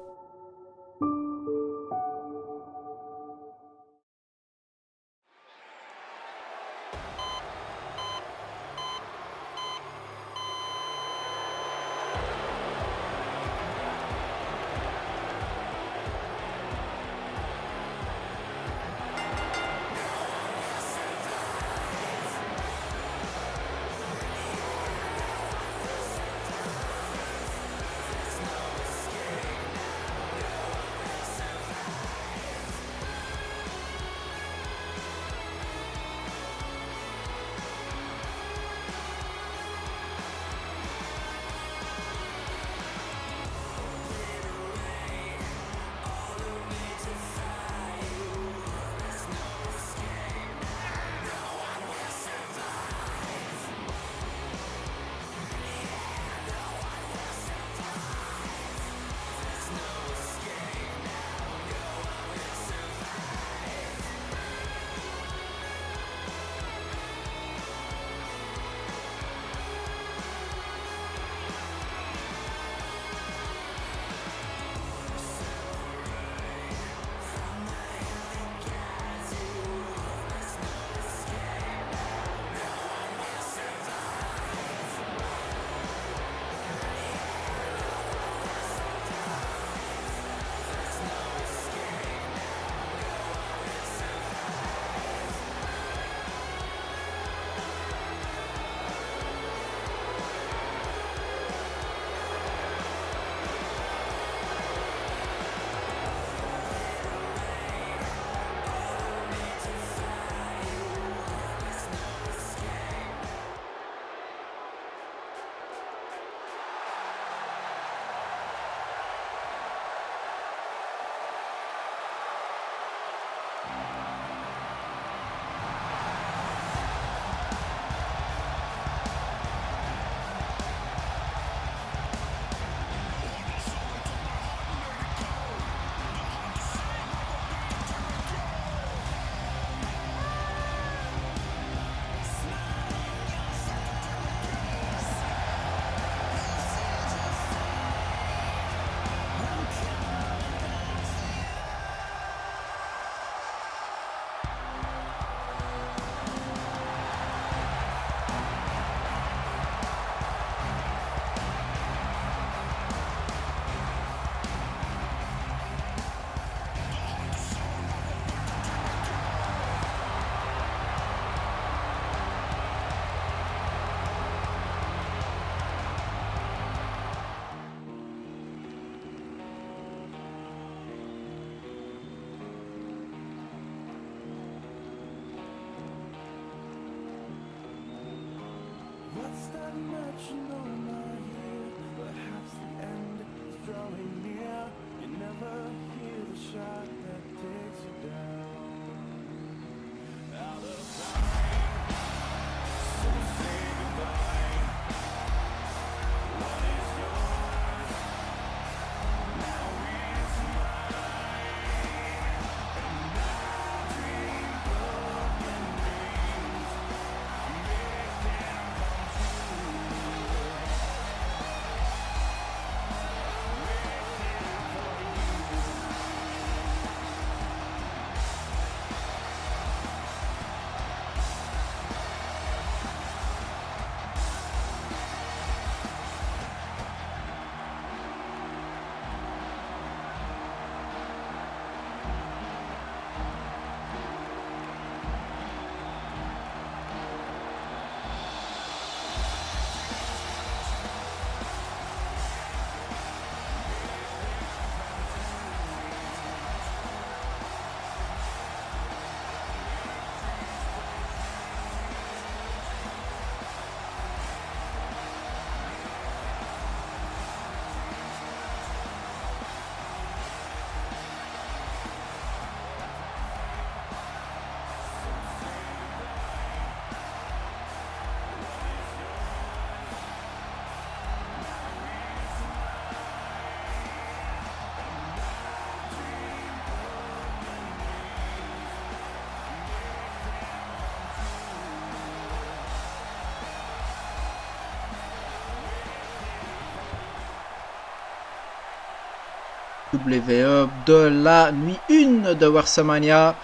WWE de la nuit 1 de WrestleMania.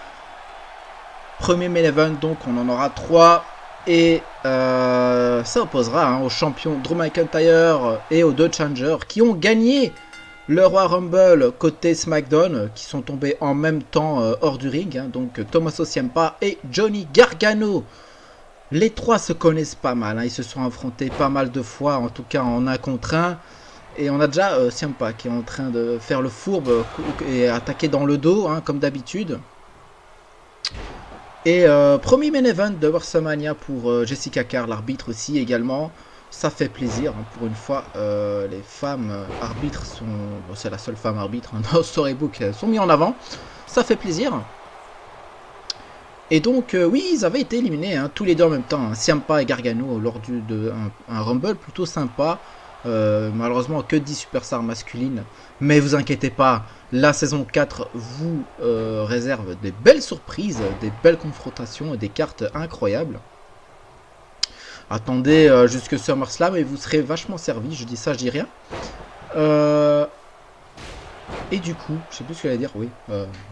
Premier main event, donc on en aura 3. Et ça opposera aux champions Drew McIntyre et aux deux challengers qui ont gagné le Royal Rumble côté SmackDown, qui sont tombés en même temps hors du ring. Donc Tommaso Ciampa et Johnny Gargano. Les trois se connaissent pas mal, ils se sont affrontés pas mal de fois, en tout cas en 1 contre 1. Et on a déjà Ciampa qui est en train de faire le fourbe et attaquer dans le dos, comme d'habitude. Et premier main event de WrestleMania pour Jessica Carr, l'arbitre aussi également. Ça fait plaisir, pour une fois, les femmes arbitres sont... Bon, c'est la seule femme arbitre dans Storybook, sont mis en avant. Ça fait plaisir. Et donc, oui, ils avaient été éliminés, tous les deux en même temps, Ciampa et Gargano, lors un Rumble plutôt sympa. Malheureusement, que 10 superstars masculines. Mais vous inquiétez pas, la saison 4 vous réserve des belles surprises, des belles confrontations et des cartes incroyables. Attendez jusque SummerSlam et vous serez vachement servi. Je dis ça, je dis rien. Et du coup, je sais plus ce que j'allais dire, oui.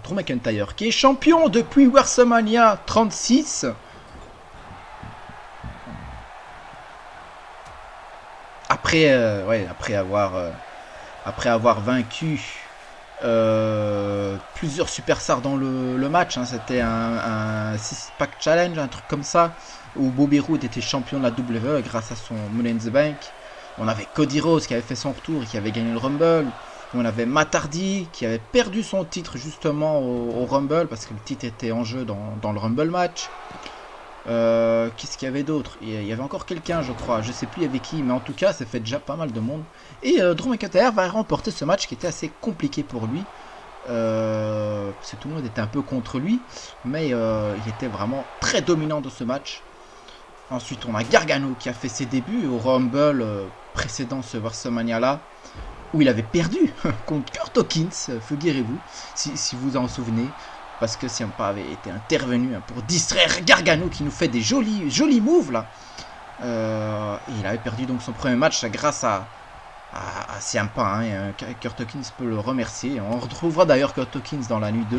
Drew McIntyre, qui est champion depuis WrestleMania 36. Après avoir vaincu plusieurs superstars dans le match, c'était un 6-pack challenge, un truc comme ça, où Bobby Roode était champion de la WWE grâce à son Money in the Bank. On avait Cody Rhodes qui avait fait son retour et qui avait gagné le Rumble. On avait Matt Hardy qui avait perdu son titre justement au Rumble parce que le titre était en jeu dans le Rumble match. Qu'est-ce qu'il y avait d'autre? Il y avait encore quelqu'un, je crois, je sais plus il y avait qui, mais en tout cas ça fait déjà pas mal de monde. Et Drew McIntyre va remporter ce match qui était assez compliqué pour lui, parce que tout le monde était un peu contre lui, mais il était vraiment très dominant de ce match. Ensuite on a Gargano qui a fait ses débuts au Rumble précédent ce WrestleMania là, où il avait perdu contre Kurt Hawkins, figurez-vous, si vous en souvenez. Parce que Ciampa avait été intervenu pour distraire Gargano qui nous fait des jolis moves là. Et il avait perdu donc son premier match grâce à Ciampa. Kurt Hawkins peut le remercier. On retrouvera d'ailleurs Kurt Hawkins dans la nuit 2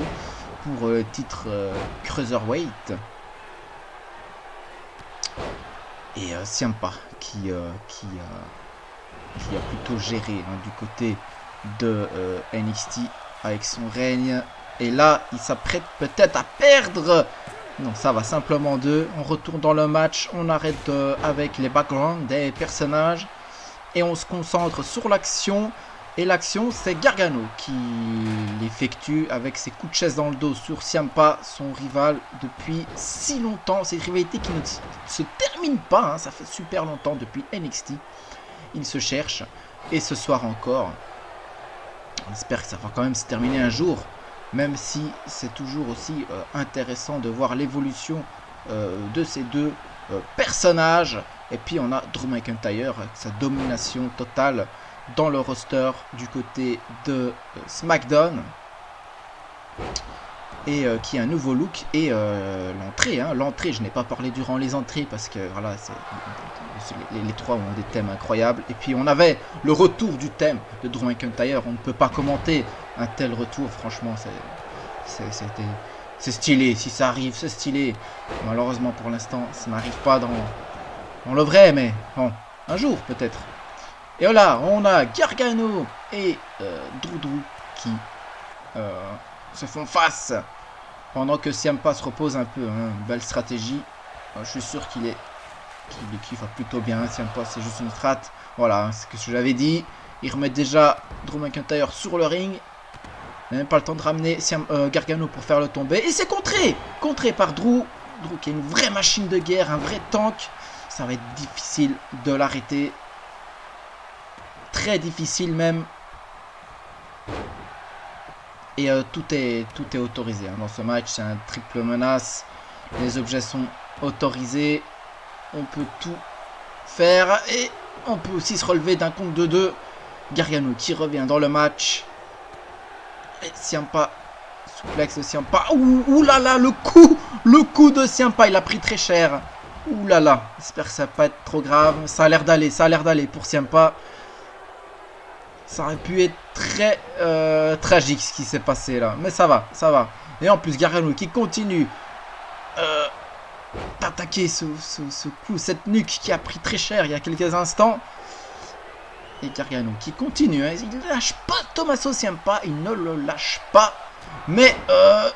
pour le titre Cruiserweight. Et Ciampa qui a plutôt géré du côté de NXT avec son règne. Et là, il s'apprête peut-être à perdre. Non, ça va simplement 2. On retourne dans le match. On arrête avec les backgrounds des personnages. Et on se concentre sur l'action. Et l'action, c'est Gargano qui l'effectue avec ses coups de chaise dans le dos sur Ciampa, son rival depuis si longtemps. C'est une rivalité qui ne se termine pas, hein, ça fait super longtemps depuis NXT. Il se cherche et ce soir encore, on espère que ça va quand même se terminer un jour, même si c'est toujours aussi intéressant de voir l'évolution de ces deux personnages. Et puis on a Drew McIntyre avec sa domination totale dans le roster du côté de SmackDown, et qui a un nouveau look. Et l'entrée, je n'ai pas parlé durant les entrées parce que voilà, les trois ont des thèmes incroyables. Et puis on avait le retour du thème de Drew McIntyre. On ne peut pas commenter un tel retour, franchement, c'est stylé. Si ça arrive, c'est stylé. Malheureusement pour l'instant ça n'arrive pas dans le vrai, mais bon, un jour peut-être. Et voilà, on a Gargano et Drew qui se font face pendant que Ciampa se repose un peu. Hein. Belle stratégie. Je suis sûr qu'il va plutôt bien. Ciampa, c'est juste une strat. Voilà, c'est ce que j'avais dit. Il remet déjà Drew McIntyre sur le ring. Il n'a même pas le temps de ramener Gargano pour faire le tomber. Et c'est contré par Drew. Drew qui est une vraie machine de guerre, un vrai tank. Ça va être difficile de l'arrêter. Très difficile même. Et tout est autorisé hein. Dans ce match, c'est un triple menace. Les objets sont autorisés. On peut tout faire. Et on peut aussi se relever d'un compte de 2. Gargano qui revient dans le match. Et Ciampa. Souplex de Ciampa. Ouh là là, le coup de Ciampa. Il a pris très cher. Ouh là là. J'espère que ça va pas être trop grave. Ça a l'air d'aller pour Ciampa. Ça aurait pu être très tragique ce qui s'est passé là. Mais ça va. Et en plus, Gargano qui continue d'attaquer ce coup, cette nuque qui a pris très cher il y a quelques instants. Et Gargano qui continue. Hein. Il ne lâche pas Tommaso Ciampa. Il ne le lâche pas. Mais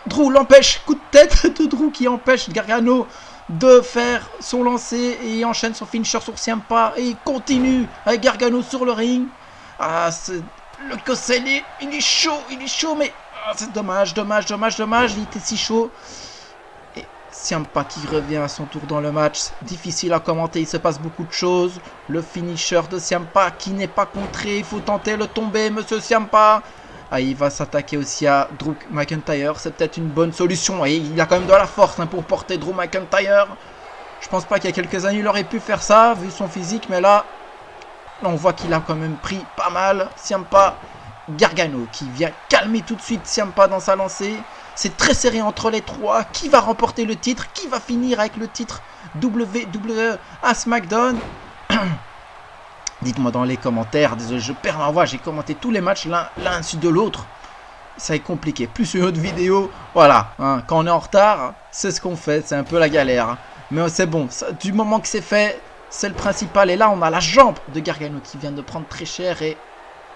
Drew l'empêche. Coup de tête de Drew qui empêche Gargano de faire son lancer. Et il enchaîne son finisher sur Ciampa. Et il continue avec Gargano sur le ring. Ah, le Cossel, il est chaud, mais c'est dommage, il était si chaud. Et Ciampa qui revient à son tour dans le match, difficile à commenter, il se passe beaucoup de choses. Le finisher de Ciampa qui n'est pas contré, il faut tenter le tomber, monsieur Ciampa. Ah, il va s'attaquer aussi à Drew McIntyre, c'est peut-être une bonne solution. Et il a quand même de la force hein, pour porter Drew McIntyre. Je pense pas qu'il y a quelques années il aurait pu faire ça, vu son physique, mais là on voit qu'il a quand même pris pas mal. Ciampa, Gargano qui vient calmer tout de suite Ciampa dans sa lancée. C'est très serré entre les trois. Qui va remporter le titre? Qui va finir avec le titre WWE à SmackDown? Dites-moi dans les commentaires. Désolé, je perds ma voix. J'ai commenté tous les matchs l'un suite de l'autre. Ça est compliqué. Plus une autre vidéo. Voilà. Hein, quand on est en retard, c'est ce qu'on fait. C'est un peu la galère. Mais c'est bon. Ça, du moment que c'est fait, c'est le principal. Et là, on a la jambe de Gargano qui vient de prendre très cher. Et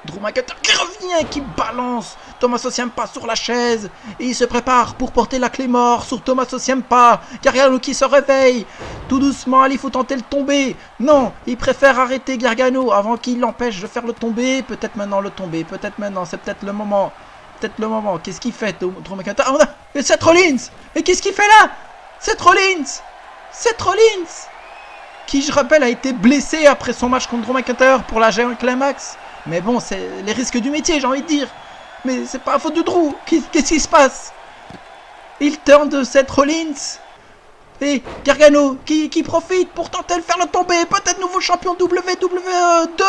Drew McIntyre qui revient, qui balance Tommaso Ciampa sur la chaise. Et il se prépare pour porter la clé mort sur Tommaso Ciampa. Gargano qui se réveille. Tout doucement, il faut tenter le tomber. Non, il préfère arrêter Gargano avant qu'il l'empêche de faire le tomber. Peut-être maintenant le tomber. Peut-être maintenant, c'est peut-être le moment. Qu'est-ce qu'il fait, Drew McIntyre? Oh, et Seth Rollins. Et qu'est-ce qu'il fait là? Seth Rollins qui, je rappelle, a été blessé après son match contre Drew McIntyre pour la Giant Climax. Mais bon, c'est les risques du métier, j'ai envie de dire. Mais c'est pas la faute de Drew. Qu'est-ce qui se passe? Il turn de Seth Rollins. Et Gargano qui profite pour tenter de faire le tomber. Peut-être nouveau champion WWE 2.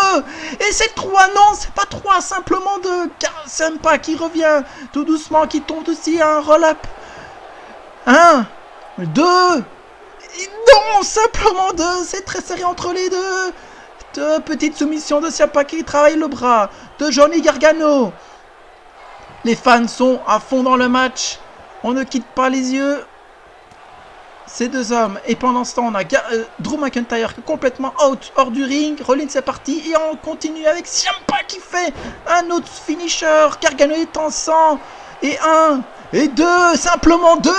Et c'est 3, non, c'est pas 3. Simplement de Ciampa qui revient tout doucement, qui tombe aussi à un roll-up. 1, 2. Non, simplement 2. C'est très serré entre les deux. De petite soumission de Ciampa qui travaille le bras de Johnny Gargano. Les fans sont à fond dans le match. On ne quitte pas les yeux ces deux hommes. Et pendant ce temps, on a Drew McIntyre complètement hors du ring. Rollins est parti. Et on continue avec Ciampa qui fait un autre finisher. Gargano est en sang. Et 1, et 2, simplement 2.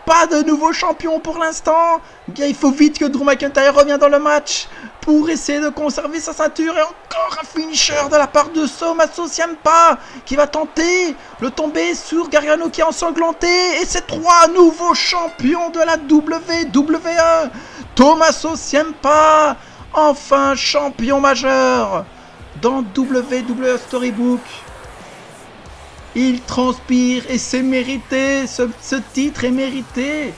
pas de nouveau champion pour l'instant. Bien, il faut vite que Drew McIntyre revienne dans le match pour essayer de conserver sa ceinture. Et encore un finisher de la part de Tommaso Ciampa qui va tenter le tomber sur Gargano qui est ensanglanté. Et c'est 3 nouveaux champions de la WWE. Tommaso Ciampa, enfin champion majeur dans WWE Storybook. Il transpire et c'est mérité, ce titre est mérité.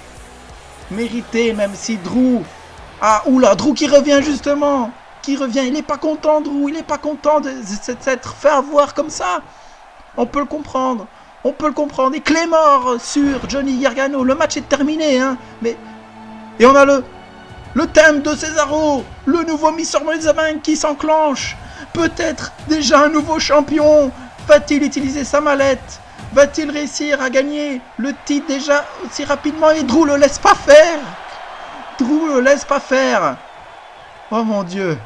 Mérité, même si Drew... Ah, oula, Drew qui revient justement. Qui revient, il n'est pas content Drew, il n'est pas content de s'être fait avoir comme ça. On peut le comprendre, Et Claymore sur Johnny Gargano, le match est terminé, hein. Mais... Et on a le thème de Cesaro, le nouveau Mr. Money in the Bank qui s'enclenche. Peut-être déjà un nouveau champion. Va-t-il utiliser sa mallette? Va-t-il réussir à gagner le titre déjà aussi rapidement? Et Drew le laisse pas faire. Oh mon Dieu.